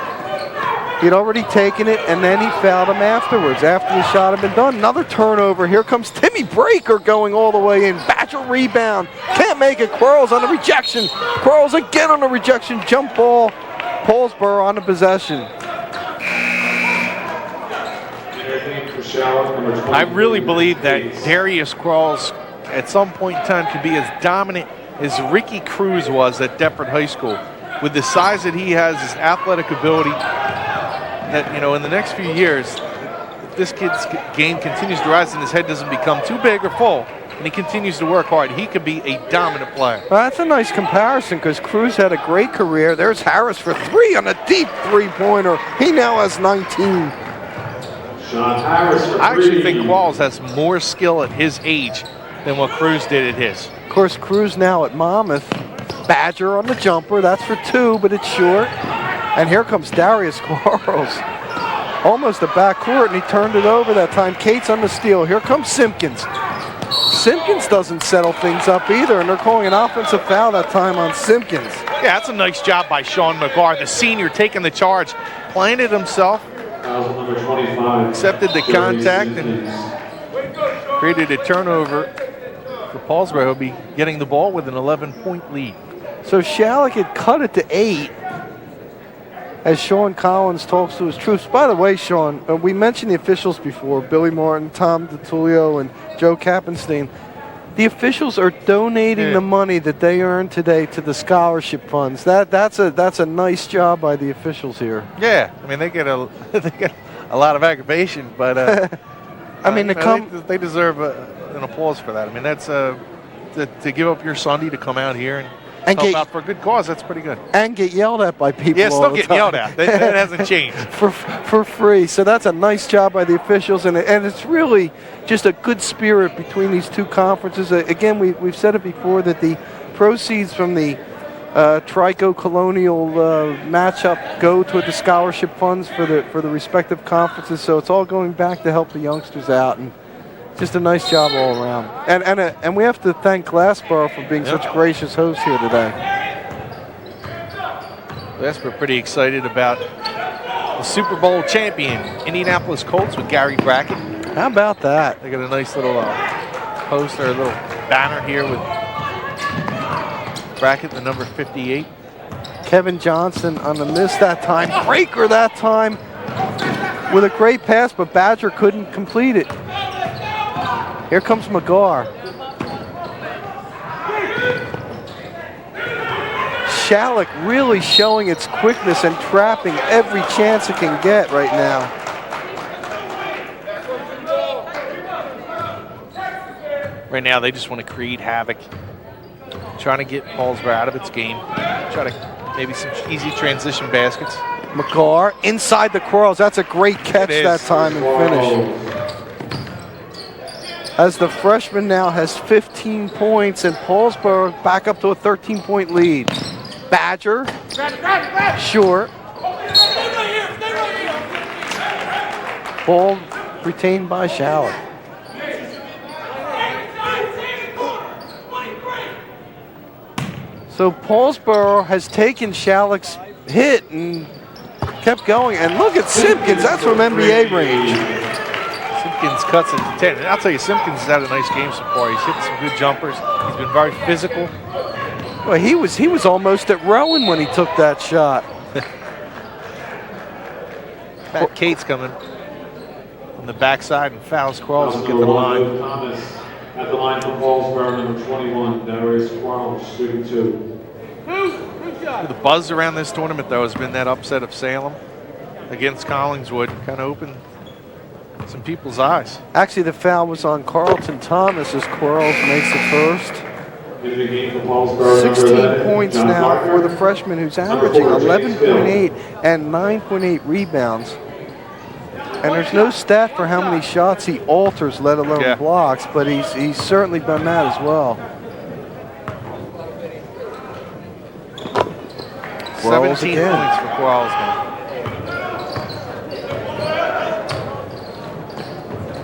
he'd already taken it, and then he fouled him afterwards, after the shot had been done. Another turnover. Here comes Timmy Breaker going all the way in. Badger rebound. Can't make it. Quarles on the rejection. Quarles again on the rejection. Jump ball. Paulsboro on the possession. I really believe that Darius Quarles at some point in time could be as dominant as Ricky Cruz was at Deptford High School. With the size that he has, his athletic ability, that, you know, in the next few years, if this kid's game continues to rise and his head doesn't become too big or full, and he continues to work hard, he could be a dominant player. Well, that's a nice comparison because Cruz had a great career. There's Harris for three on a deep three-pointer. He now has 19. I actually think Quarles has more skill at his age than what Cruz did at his. Of course, Cruz now at Monmouth. Badger on the jumper. That's for two, but it's short. And here comes Darius Quarles. Almost a backcourt, and he turned it over that time. Cates on the steal. Here comes Simpkins. Simpkins doesn't settle things up either, and they're calling an offensive foul that time on Simpkins. Yeah, that's a nice job by Shawn McGar, the senior, taking the charge, planted himself, accepted the contact, and created a turnover for Paulsboro. He'll be getting the ball with an 11-point lead. So Schalick had cut it to 8 as Shawn Collins talks to his troops. By the way, Shawn, we mentioned the officials before, Billy Martin, Tom DiTullio, and Joe Kappenstein. The officials are donating the money that they earned today to the scholarship funds. That's a nice job by the officials here. Yeah, I mean they get a lot of aggravation, but I mean they deserve an applause for that. I mean that's to give up your Sunday to come out here and help out for a good cause. That's pretty good. And get yelled at by people. Yeah, all still the getting time. yelled at. That hasn't changed. for free. So that's a nice job by the officials, and it's really just a good spirit between these two conferences. Again, we've said it before that the proceeds from the Trico-Colonial matchup go toward the scholarship funds for the respective conferences. So it's all going back to help the youngsters out, and just a nice job all around. And we have to thank Glassboro for being such gracious hosts here today. Yes, we're pretty excited about the Super Bowl champion, Indianapolis Colts, with Gary Brackett. How about that? They got a nice little poster, a little banner here with Brackett, the number 58. Kevin Johnson on the miss that time. Breaker that time with a great pass, but Badger couldn't complete it. Here comes McGar. Schalick really showing its quickness and trapping every chance it can get right now. Right now, they just want to create havoc, trying to get Paulsboro out of its game, try to maybe some easy transition baskets. McGar inside the Quarles. That's a great catch that time and finish. As the freshman now has 15 points, and Paulsboro back up to a 13-point lead. Badger, short. Ball retained by Schalick. So Paulsboro has taken Schalick's hit and kept going. And look at Simpkins, that's from NBA range. Simpkins cuts it to 10. And I'll tell you, Simpkins has had a nice game so far. He's hitting some good jumpers. He's been very physical. Well, he was almost at Rowan when he took that shot. Matt Cates coming from the backside and fouls Quarles and get the line. Thomas at the line for Paulsboro, number 21, Darius Quarles, shooting 2. The buzz around this tournament, though, has been that upset of Salem against Collingswood. Kind of opened some people's eyes. Actually, the foul was on Carlton Thomas as Quarles makes the first. 16 points now for the freshman, who's averaging 11.8 and 9.8 rebounds. And there's no stat for how many shots he alters, let alone blocks, but he's certainly done that as well. 17 points for Quarles now.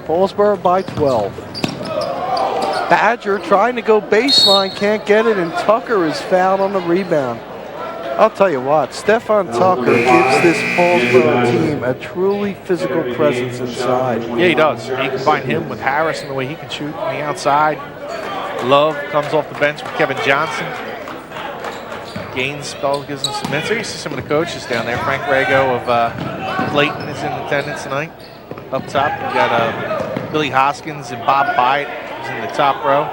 Paulsboro by 12. Badger trying to go baseline, can't get it, and Tucker is fouled on the rebound. I'll tell you what, Stefan Tucker gives this Paulsboro team a truly physical presence inside. Yeah, he does. You combine him with Harris and the way he can shoot from the outside. Love comes off the bench with Kevin Johnson. Gaines spell gives him some minutes. You see some of the coaches down there. Frank Rago of Clayton is in attendance tonight. Up top, we got Billy Hoskins and Bob Byatt is in the top row.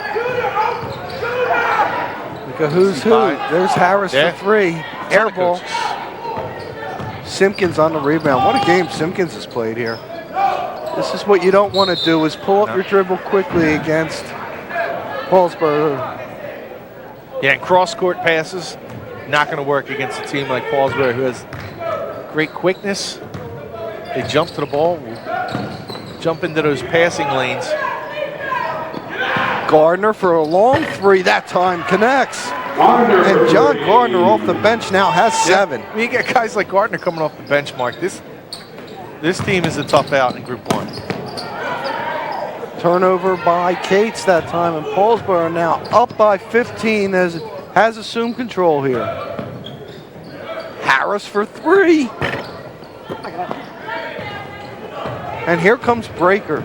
Look at who's who. There's Harris for three. Air ball. Simpkins on the rebound. What a game Simpkins has played here. This is what you don't want to do, is pull up your dribble quickly against Paulsboro. Yeah, and cross-court passes, not going to work against a team like Paulsboro, who has great quickness. They jump to the ball, jump into those passing lanes. Gardner for a long three, that time connects. And John Gardner off the bench now has 7. Yeah. You get guys like Gardner coming off the bench, Mark. This team is a tough out in Group 1. Turnover by Cates that time, and Paulsboro now up by 15 has assumed control here. Harris for 3. And here comes Breaker.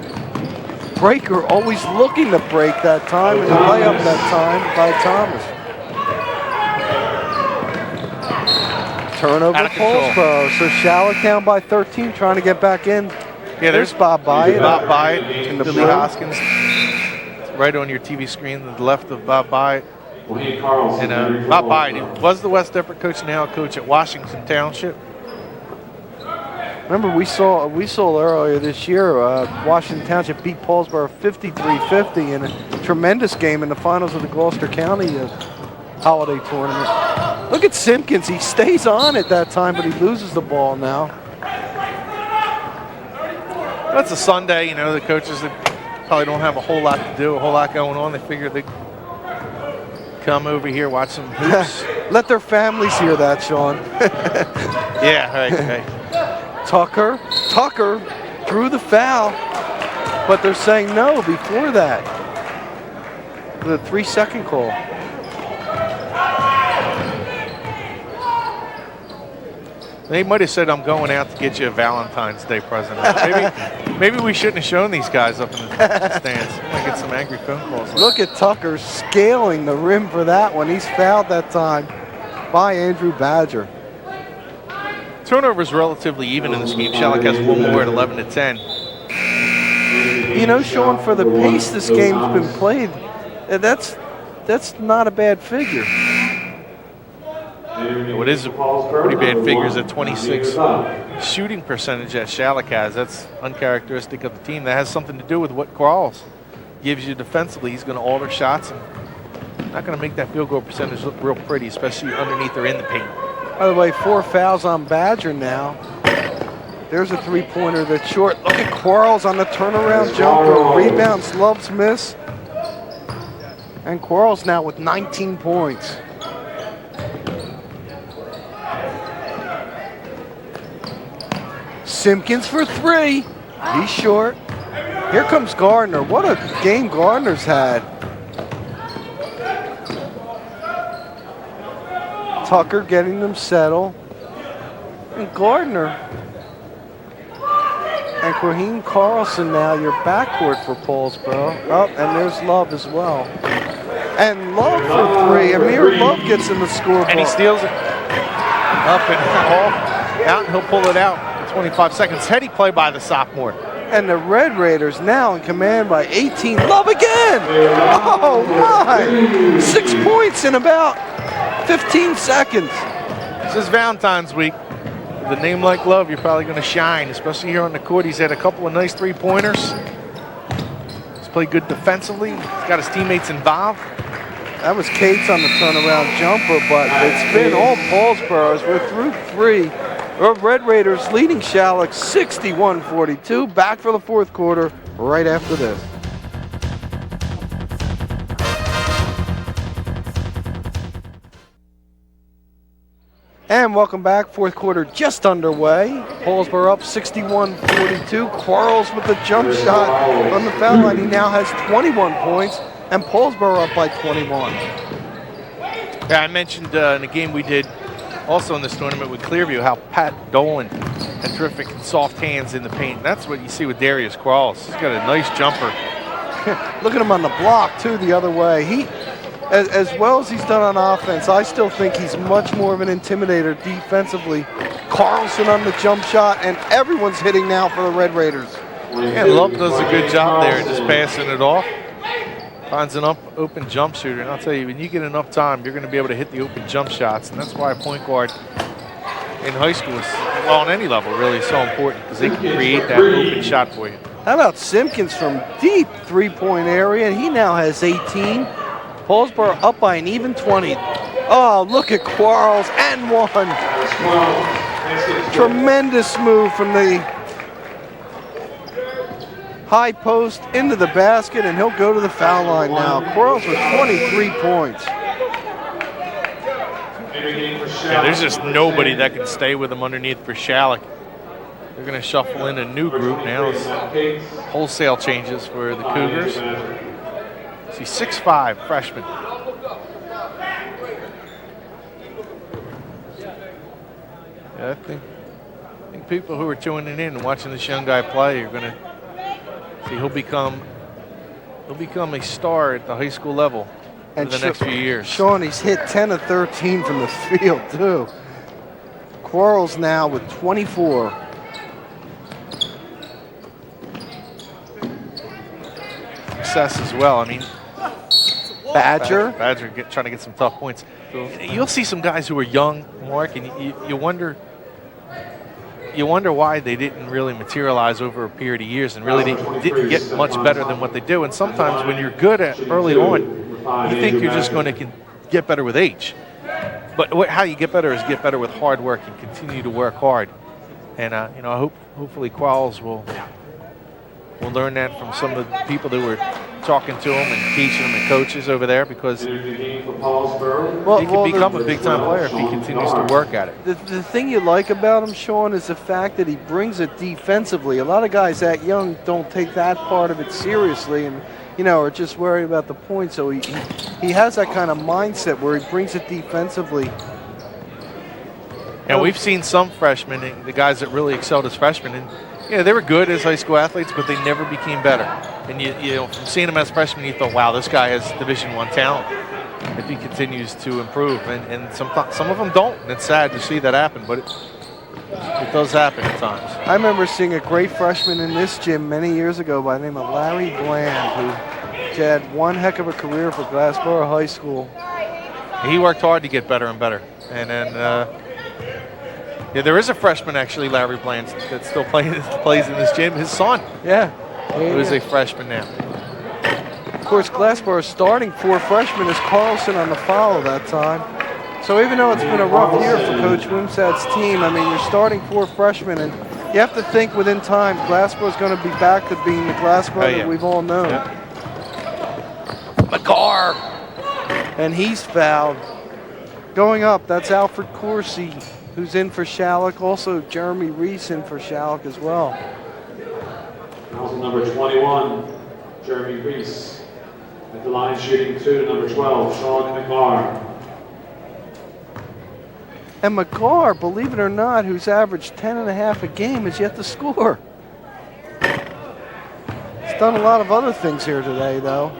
Breaker always looking to break that time, and the layup that time by Thomas. Turnover Paulsboro, so Schalick down by 13, trying to get back in. Yeah, there's Bob Byatt. Bob Byatt and Billy Hoskins. It's right on your TV screen, to the left of Bob Byatt. And Bob Byatt was the West Deptford coach, now coach at Washington Township. Remember, we saw earlier this year, Washington Township beat Paulsboro 53-50 in a tremendous game in the finals of the Gloucester County Holiday Tournament. Look at Simpkins. He stays on at that time, but he loses the ball now. That's a Sunday, you know, the coaches that probably don't have a whole lot to do, a whole lot going on. They figure they'd come over here, watch some hoops. Let their families hear that, Shawn. Yeah, right. Tucker drew the foul, but they're saying no before that. The 3-second call. They might have said, I'm going out to get you a Valentine's Day present. Maybe we shouldn't have shown these guys up in the stands. I might get some angry phone calls. Look at Tucker scaling the rim for that one. He's fouled that time by Andrew Badger. Turnovers relatively even in this game. Schalick has one more at 11-10. You know, Shawn, for the pace this game's been played, that's not a bad figure. What is a pretty bad figure is a 26 shooting percentage that Schalick has. That's uncharacteristic of the team. That has something to do with what Quarles gives you defensively. He's going to alter shots and not going to make that field goal percentage look real pretty, especially underneath or in the paint. By the way, 4 fouls on Badger now. There's a 3-pointer that's short. Look at Quarles on the turnaround jumper. Rebounds, Loves miss. And Quarles now with 19 points. Simpkins for 3. He's short. Here comes Gardner. What a game Gardner's had. Tucker getting them settled. And Gardner. And Raheem Carlson now your backcourt for Paulsboro. Oh, and there's Love as well. And Love for 3. Amir Love gets in the scoreboard. And he steals it. Up and off. Out, and he'll pull it out. 25 seconds. Heady play by the sophomore. And the Red Raiders now in command by 18. Love again! Oh my! 6 points in about 15 seconds. This is Valentine's week. With a name like Love, you're probably going to shine, especially here on the court. He's had a couple of nice 3-pointers. He's played good defensively. He's got his teammates involved. That was Cates on the turnaround jumper, but it's been all Paulsboro as we're through 3. The Red Raiders leading Schalick 61-42. Back for the fourth quarter right after this. And welcome back. Fourth quarter just underway. Paulsboro up 61-42. Quarles with the jump shot from the foul line. He now has 21 points, and Paulsboro up by 21. Yeah, I mentioned in the game we did also in this tournament with Clearview how Pat Dolan had terrific soft hands in the paint. That's what you see with Darius Quarles. He's got a nice jumper. Look at him on the block, too, the other way. He, as well as he's done on offense, I still think he's much more of an intimidator defensively. Carlson on the jump shot, and everyone's hitting now for the Red Raiders. Yeah, Love does a good job there just passing it off. Finds an open jump shooter, and I'll tell you, when you get enough time, you're going to be able to hit the open jump shots, and that's why a point guard in high school is, well, on any level, really so important because they can create that open shot for you. How about Simpkins from deep three-point area? He now has 18. Paulsboro up by an even 20. Oh, look at Quarles and one. Tremendous move from the high post into the basket, and he'll go to the foul line now. Quarles with 23 points. Yeah, there's just nobody that can stay with him underneath for Schalick. They're going to shuffle in a new group now. It's wholesale changes for the Cougars. See, 6'5", freshman. Yeah, I think people who are tuning in and watching this young guy play are going to see he'll become a star at the high school level in the next few years. Shawn, he's hit 10 of 13 from the field, too. Quarles now with 24. Success as well. I mean, Badger trying to get some tough points. You'll see some guys who are young, Mark, and you wonder why they didn't really materialize over a period of years and really didn't get much better than what they do. And sometimes when you're good at early on, you think you're just going to get better with age. But how you get better is get better with hard work and continue to work hard. And hopefully Quarles will learn that from some of the people that were talking to him and teaching him and coaches over there, because he can become a big-time player if he continues to work at it. The thing you like about him, Shawn, is the fact that he brings it defensively. A lot of guys that young don't take that part of it seriously and, are just worried about the points. So he has that kind of mindset where he brings it defensively. And we've seen some freshmen, the guys that really excelled as freshmen, and they were good as high school athletes, but they never became better. And from seeing them as freshmen, you thought, wow, this guy has Division I talent if he continues to improve. And some of them don't, and it's sad to see that happen, but it does happen at times. I remember seeing a great freshman in this gym many years ago by the name of Larry Bland, who had one heck of a career for Glassboro High School. He worked hard to get better and better. And then there is a freshman, actually, Larry Bland, that still plays in this gym. His son, who is a freshman now. Of course, Glassboro's starting four freshmen is Carlson on the foul that time. So even though it's been a rough year for Coach Wimsad's team, I mean, you're starting four freshmen, and you have to think within time, Glassboro's going to be back to being the Glassboro that we've all known. McGarr, and he's fouled. Going up, that's Alfred Corsi, who's in for Schalick. Also, Jeremy Reese in for Schalick as well. Number 21, Jeremy Reese. At the line shooting 2, number 12, Shawn McGarr. And McGarr, believe it or not, who's averaged 10.5 a game, is yet to score. He's done a lot of other things here today, though.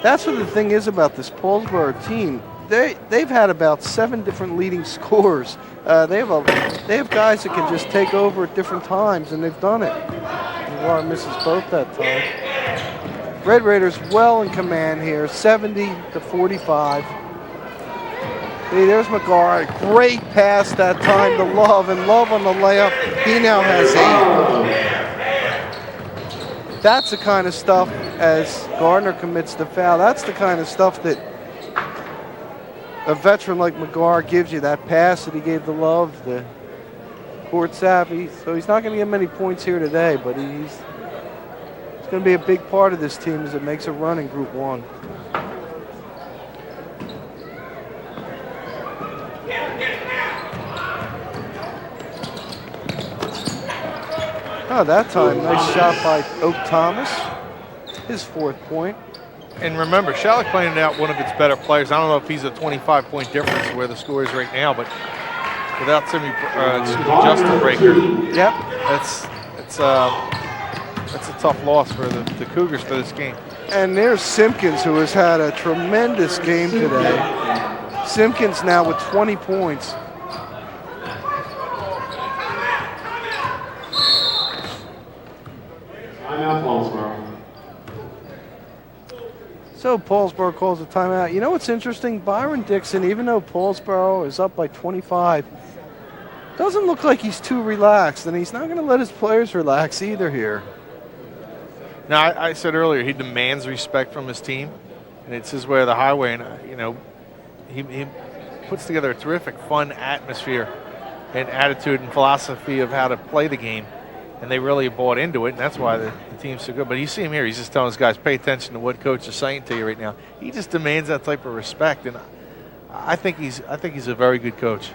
That's what the thing is about this Paulsboro team. They've had about 7 different leading scorers. They have guys that can just take over at different times, and they've done it. McGarr misses both that time. Red Raiders well in command here, 70-45. See, there's McGarr. Great pass that time to Love, and Love on the layup. He now has 8. That's the kind of stuff, as Gardner commits the foul, that's the kind of stuff that a veteran like McGar gives you that pass that he gave the Love, the court savvy. So he's not going to get many points here today, but he's going to be a big part of this team as it makes a run in Group 1. Oh, that time, nice shot by Oak Thomas. His 4th point. And remember, Schalick pointed out one of its better players. I don't know if he's a 25-point difference where the score is right now, but without Justin Breaker, yep, that's a tough loss for the Cougars for this game. And there's Simpkins, who has had a tremendous game today. Simpkins now with 20 points. Timeout, Paulsboro. So Paulsboro calls a timeout. You know what's interesting? Byron Dixon, even though Paulsboro is up by 25, doesn't look like he's too relaxed, and he's not going to let his players relax either here. Now, I said earlier he demands respect from his team, and it's his way of the highway. And you know, he puts together a terrific, fun atmosphere and attitude and philosophy of how to play the game, and they really bought into it, and that's why the team's so good. But you see him here; he's just telling his guys, "Pay attention to what coach is saying to you right now." He just demands that type of respect, and I think he's a very good coach.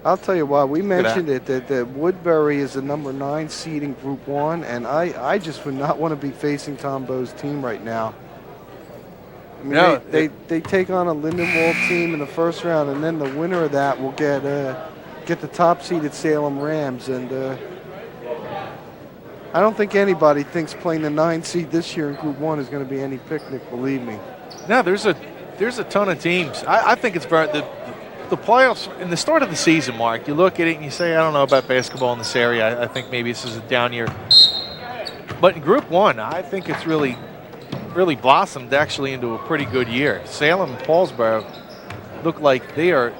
I'll tell you why. We mentioned it that Woodbury is the number 9 seed in Group 1, and I just would not want to be facing Tom Bowe's team right now. I mean, no, they take on a Lindenwold team in the first round, and then the winner of that will get the top seeded Salem Rams. And I don't think anybody thinks playing the 9 seed this year in Group 1 is going to be any picnic. Believe me. No, there's a ton of teams. I think it's very the playoffs in the start of the season, Mark, you look at it and you say, I don't know about basketball in this area. I think maybe this is a down year. But in Group 1, I think it's really blossomed actually into a pretty good year. Salem and Paulsboro look like they're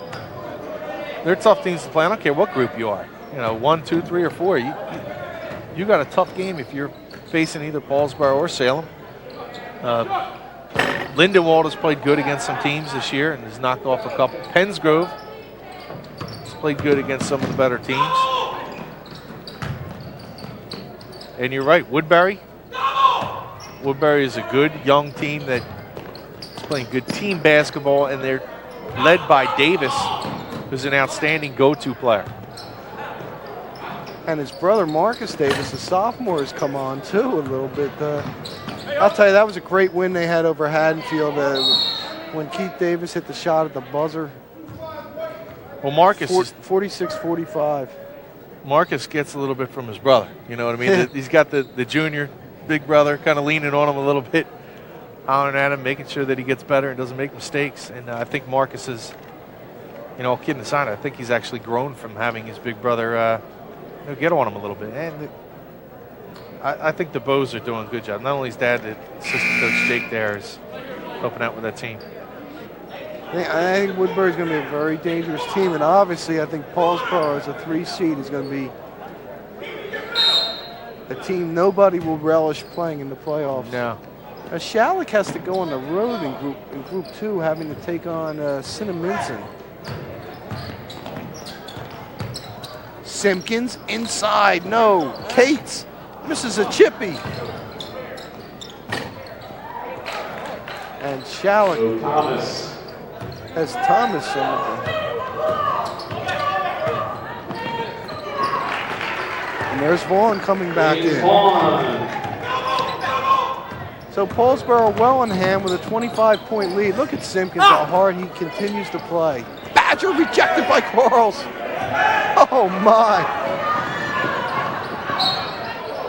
tough teams to play. I don't care what group you are. You know, 1, 2, 3, or 4. You got a tough game if you're facing either Paulsboro or Salem. Lindenwold has played good against some teams this year and has knocked off a couple. Pennsgrove has played good against some of the better teams. And you're right, Woodbury. Woodbury is a good young team that is playing good team basketball, and they're led by Davis, who's an outstanding go-to player. And his brother Marcus Davis, a sophomore, has come on too a little bit. I'll tell you, that was a great win they had over Haddonfield when Keith Davis hit the shot at the buzzer. Well, Marcus 46-45. Marcus gets a little bit from his brother. You know what I mean? He's got the junior big brother kind of leaning on him a little bit, hollering at him, making sure that he gets better and doesn't make mistakes. And I think Marcus is, you know, kidding aside, I think he's actually grown from having his big brother get on him a little bit. And I think the Bows are doing a good job. Not only his dad, the assistant coach Jake there is helping out with that team. I think Woodbury's going to be a very dangerous team, and obviously I think Paulsboro as a 3 seed is going to be a team nobody will relish playing in the playoffs. No. Schalick has to go on the road in Group 2, having to take on Cinnaminson. Simpkins inside, no. Cates misses a chippy. And Schalick has Thomas and there's Vaughn coming back in. So Paulsboro well in hand with a 25-point lead. Look at Simpkins, how hard he continues to play. Badger rejected by Quarles. Oh my.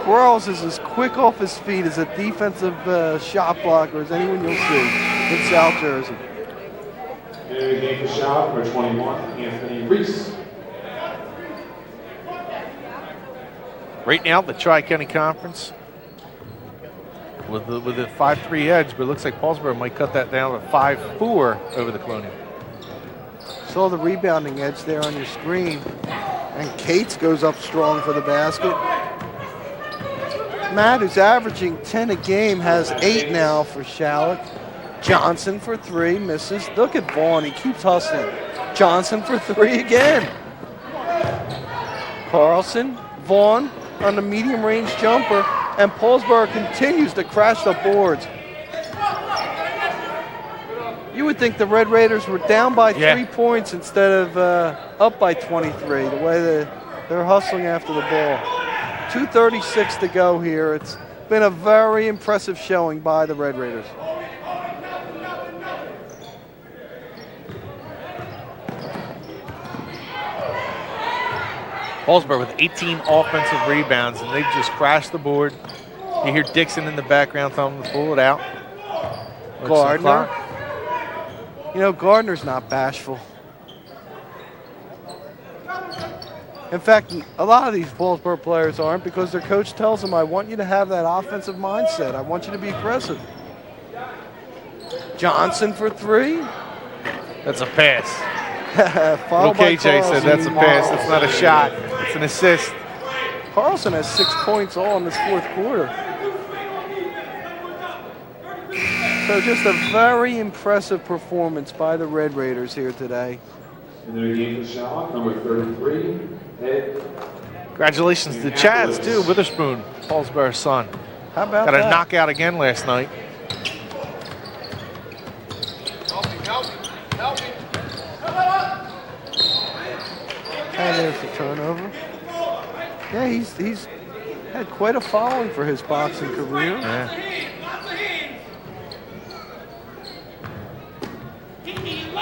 Quarles is as quick off his feet as a defensive shot blocker as anyone you'll see in South Jersey. Game for shot number 21, Anthony Reese. Right now, the Tri-County Conference with the 5-3 edge, but it looks like Paulsboro might cut that down to 5-4 over the Colonial. Saw the rebounding edge there on your screen. And Cates goes up strong for the basket. Matt, who's averaging 10 a game, has 8 now for Schalick. Johnson for 3, misses. Look at Vaughn, he keeps hustling. Johnson for 3 again. Carlson, Vaughn on the medium range jumper, and Paulsboro continues to crash the boards. You would think the Red Raiders were down by 3 points instead of up by 23, the way they're hustling after the ball. 2:36 to go here. It's been a very impressive showing by the Red Raiders. Paulsboro with 18 offensive rebounds, and they've just crashed the board. You hear Dixon in the background telling them to pull it out. Gardner. You know, Gardner's not bashful. In fact, a lot of these Paulsboro players aren't, because their coach tells them, I want you to have that offensive mindset. I want you to be aggressive. Johnson for 3. That's a pass. Little KJ said that's a pass. That's not a shot. It's an assist. Carlson has 6 points all in this fourth quarter. So just a very impressive performance by the Red Raiders here today. In the game for Shawn, number 33, Ed. Congratulations to Chads, too. Witherspoon, Paulsboro's son. How about Got that? a knockout again last night. And there's the turnover. Yeah, he's had quite a following for his boxing career. Yeah.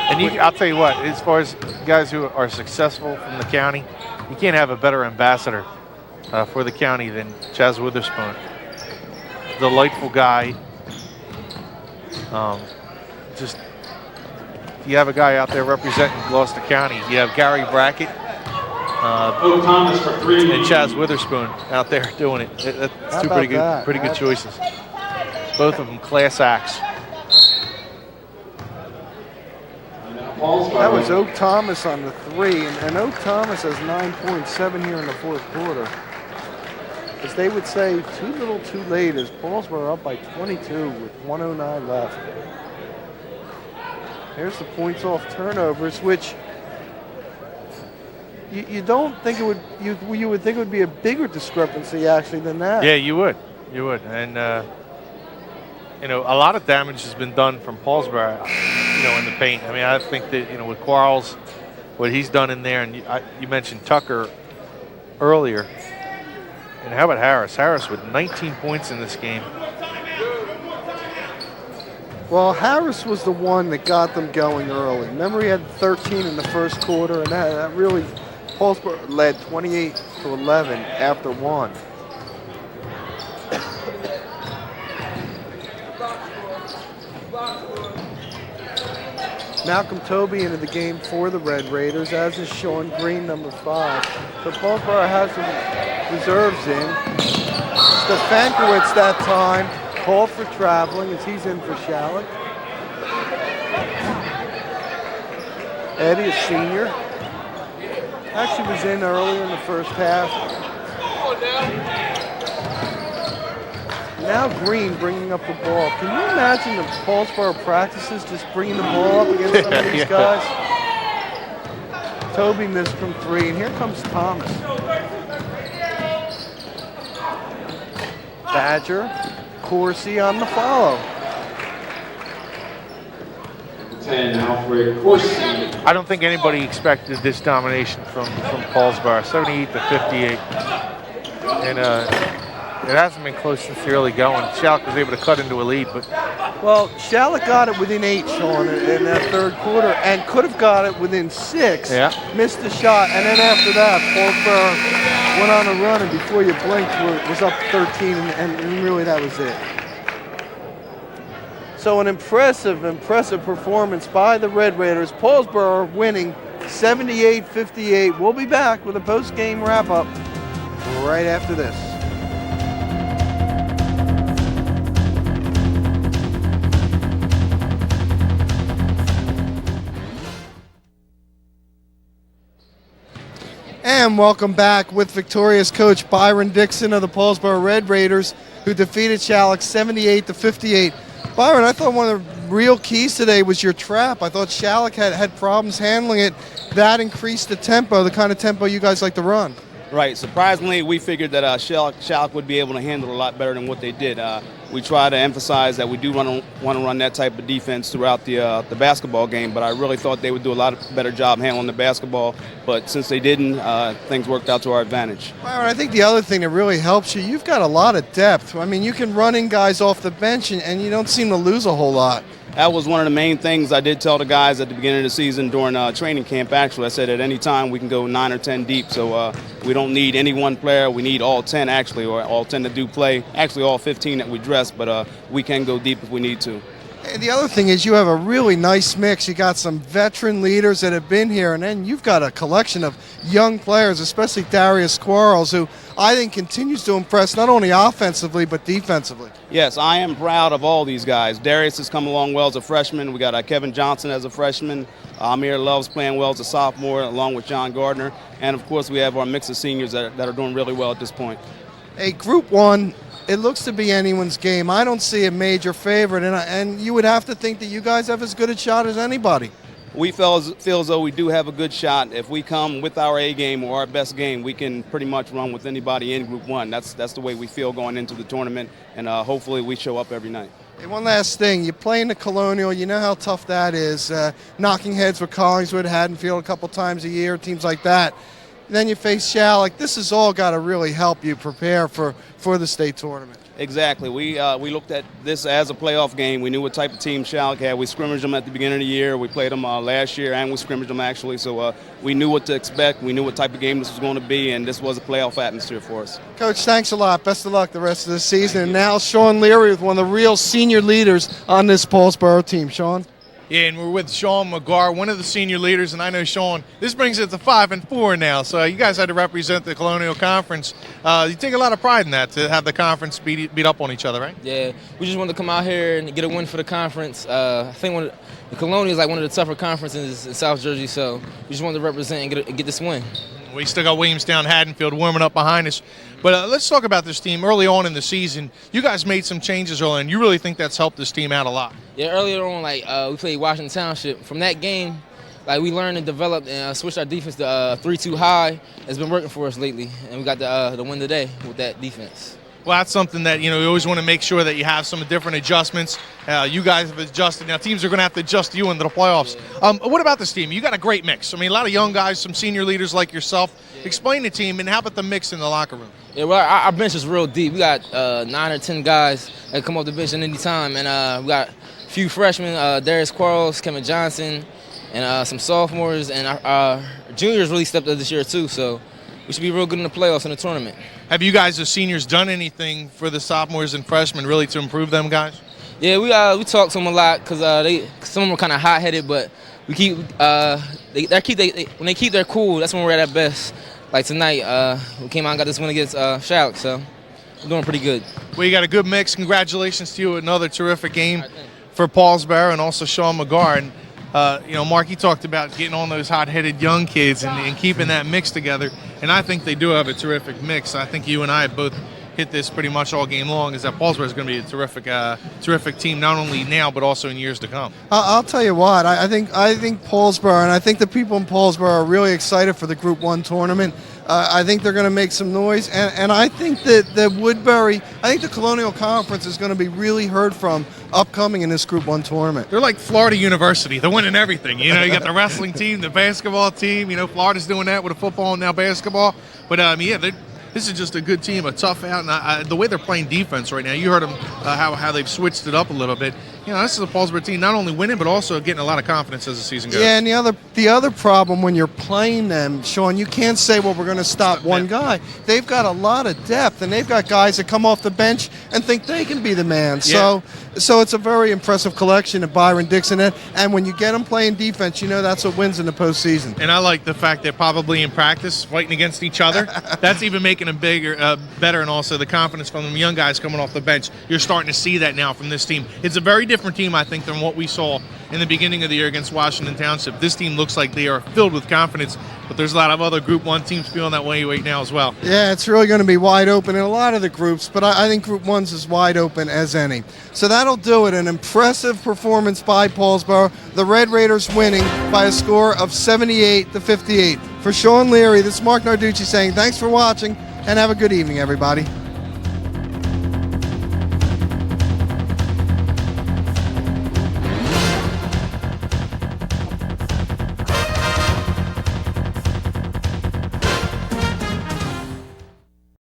And I'll tell you what, as far as guys who are successful from the county, you can't have a better ambassador for the county than Chaz Witherspoon. Delightful guy. Just, you have a guy out there representing Gloucester County. You have Gary Brackett Thomas for 3. and Chaz Witherspoon out there doing it. That's two pretty good choices. Both of them class acts. That was Oak Thomas on the 3, and Oak Thomas has 9.7 here in the fourth quarter. As they would say, too little too late, as Paulsboro up by 22 with 1:09 left. There's the points off turnovers, which you don't think it would, you would think it would be a bigger discrepancy actually than that. Yeah, you would. And you know, a lot of damage has been done from Paulsboro, you know, in the paint. I mean, I think that, you know, with Quarles, what he's done in there, and you mentioned Tucker earlier. And how about Harris? Harris with 19 points in this game. Well, Harris was the one that got them going early. Remember, he had 13 in the first quarter, and that really, Paulsboro led 28-11 after 1. Malcolm Tobey into the game for the Red Raiders, as is Shawn Green, number 5. So Paulsboro has some reserves in. Stefankowitz that time called for traveling as he's in for Schalick. Eddie, a senior, actually was in earlier in the first half. Now Green bringing up the ball. Can you imagine the Paulsboro practices just bringing the ball up against some of these guys? Toby missed from 3, and here comes Thomas. Badger, Corsi on the follow. 10, Alfred Corsi. I don't think anybody expected this domination from Paulsboro, 78-58. And it hasn't been close since the early going. Schalick was able to cut into a lead, but well, Schalick got it within 8, Shawn, in that third quarter, and could have got it within 6. Yeah. Missed the shot, and then after that, Paulsboro went on a run, and before you blinked, was up 13, and really that was it. So an impressive performance by the Red Raiders. Paulsboro winning 78-58. We'll be back with a post-game wrap-up right after this. And welcome back with victorious coach Byron Dixon of the Paulsboro Red Raiders, who defeated Schalick 78-58. Byron, I thought one of the real keys today was your trap. I thought Schalick had problems handling it. That increased the tempo, the kind of tempo you guys like to run. Right. Surprisingly, we figured that Schalick would be able to handle it a lot better than what they did. We try to emphasize that we do want to run that type of defense throughout the basketball game, but I really thought they would do a lot better job handling the basketball. But since they didn't, things worked out to our advantage. Byron, I think the other thing that really helps you, you've got a lot of depth. I mean, you can run in guys off the bench, and you don't seem to lose a whole lot. That was one of the main things I did tell the guys at the beginning of the season during training camp. Actually, I said at any time we can go 9 or 10 deep, so we don't need any one player. We need all 10 actually, or all 10 that do play. Actually, all 15 that we dress, but we can go deep if we need to. And the other thing is you have a really nice mix. You got some veteran leaders that have been here, and then you've got a collection of young players, especially Darius Quarles, who I think continues to impress not only offensively but defensively. Yes, I am proud of all these guys. Darius has come along well as a freshman. We got Kevin Johnson as a freshman. Amir Love's playing well as a sophomore, along with John Gardner. And, of course, we have our mix of seniors that are doing really well at this point. Hey, Group 1, it looks to be anyone's game. I don't see a major favorite, and you would have to think that you guys have as good a shot as anybody. We feel as though we do have a good shot. If we come with our A game or our best game, we can pretty much run with anybody in Group 1. That's the way we feel going into the tournament, and hopefully we show up every night. Hey, one last thing. You play in the Colonial. You know how tough that is. Knocking heads with Collingswood, Haddonfield a couple times a year, teams like that. Then you face Schalick. This has all got to really help you prepare for the state tournament. Exactly. We looked at this as a playoff game. We knew what type of team Schalick had. We scrimmaged them at the beginning of the year. We played them last year, and we scrimmaged them actually. So we knew what to expect. We knew what type of game this was going to be, and this was a playoff atmosphere for us. Coach, thanks a lot. Best of luck the rest of the season. And now Shawn Leary with one of the real senior leaders on this Paulsboro team. Shawn? Yeah, and we're with Shawn McGar, one of the senior leaders, and I know, Shawn, this brings it to 5-4 now, so you guys had to represent the Colonial Conference. You take a lot of pride in that, to have the conference beat up on each other, right? Yeah, we just wanted to come out here and get a win for the conference. I think the Colonial is like one of the tougher conferences in South Jersey, so we just wanted to represent and get this win. We still got Williamstown, Haddonfield warming up behind us. But let's talk about this team. Early on in the season, you guys made some changes early, and you really think that's helped this team out a lot. Yeah, earlier on, we played Washington Township. From that game, we learned and developed and switched our defense to 3-2 high. It's been working for us lately, and we got the win today with that defense. Well, that's something that, you always want to make sure that you have some different adjustments. You guys have adjusted. Now, teams are going to have to adjust you into the playoffs. What about this team? You got a great mix. I mean, a lot of young guys, some senior leaders like yourself. Explain the team, and how about the mix in the locker room? Yeah, well, our bench is real deep. We got 9 or 10 guys that come off the bench at any time, and we got a few freshmen, Darius Quarles, Kevin Johnson, and some sophomores, and our juniors really stepped up this year too, so we should be real good in the playoffs in the tournament. Have you guys, as seniors, done anything for the sophomores and freshmen really to improve them, guys? Yeah, we talk to them a lot because some of them are kind of hot-headed, but we keep when they keep their cool, that's when we're at our best. Like tonight, we came out and got this win against Schalick, so we're doing pretty good. Well, you got a good mix. Congratulations to you. Another terrific game for Paulsboro and also Shawn McGar. And Marc, you talked about getting on those hot-headed young kids and keeping that mix together. And I think they do have a terrific mix. I think you and I have both hit this pretty much all game long, is that Paulsboro is going to be a terrific team, not only now but also in years to come. I'll tell you what, I think Paulsboro, and I think the people in Paulsboro are really excited for the Group 1 tournament. I think they're going to make some noise, and I think that the Colonial Conference is going to be really heard from upcoming in this Group 1 tournament. They're like Florida University. They're winning everything. You got the wrestling team, the basketball team. Florida's doing that with the football and now basketball. But, this is just a good team, a tough out. And the way they're playing defense right now, you heard them how they've switched it up a little bit. This is a Paulsboro team not only winning but also getting a lot of confidence as the season goes. Yeah, and the other problem when you're playing them, Shawn, you can't say, well, we're going to stop one guy. They've got a lot of depth, and they've got guys that come off the bench and think they can be the man. Yeah. So it's a very impressive collection of Byron Dixon. And when you get them playing defense, that's what wins in the postseason. And I like the fact they're probably in practice fighting against each other. That's even making them better, and also the confidence from them young guys coming off the bench. You're starting to see that now from this team. It's a very different different team, I think, than what we saw in the beginning of the year against Washington Township. This team looks like they are filled with confidence, but there's a lot of other Group 1 teams feeling that way right now as well. Yeah, it's really going to be wide open in a lot of the groups, but I think Group 1's as wide open as any. So that'll do it. An impressive performance by Paulsboro. The Red Raiders winning by a score of 78-58. For Shawn Leary, this is Marc Narducci saying thanks for watching and have a good evening, everybody.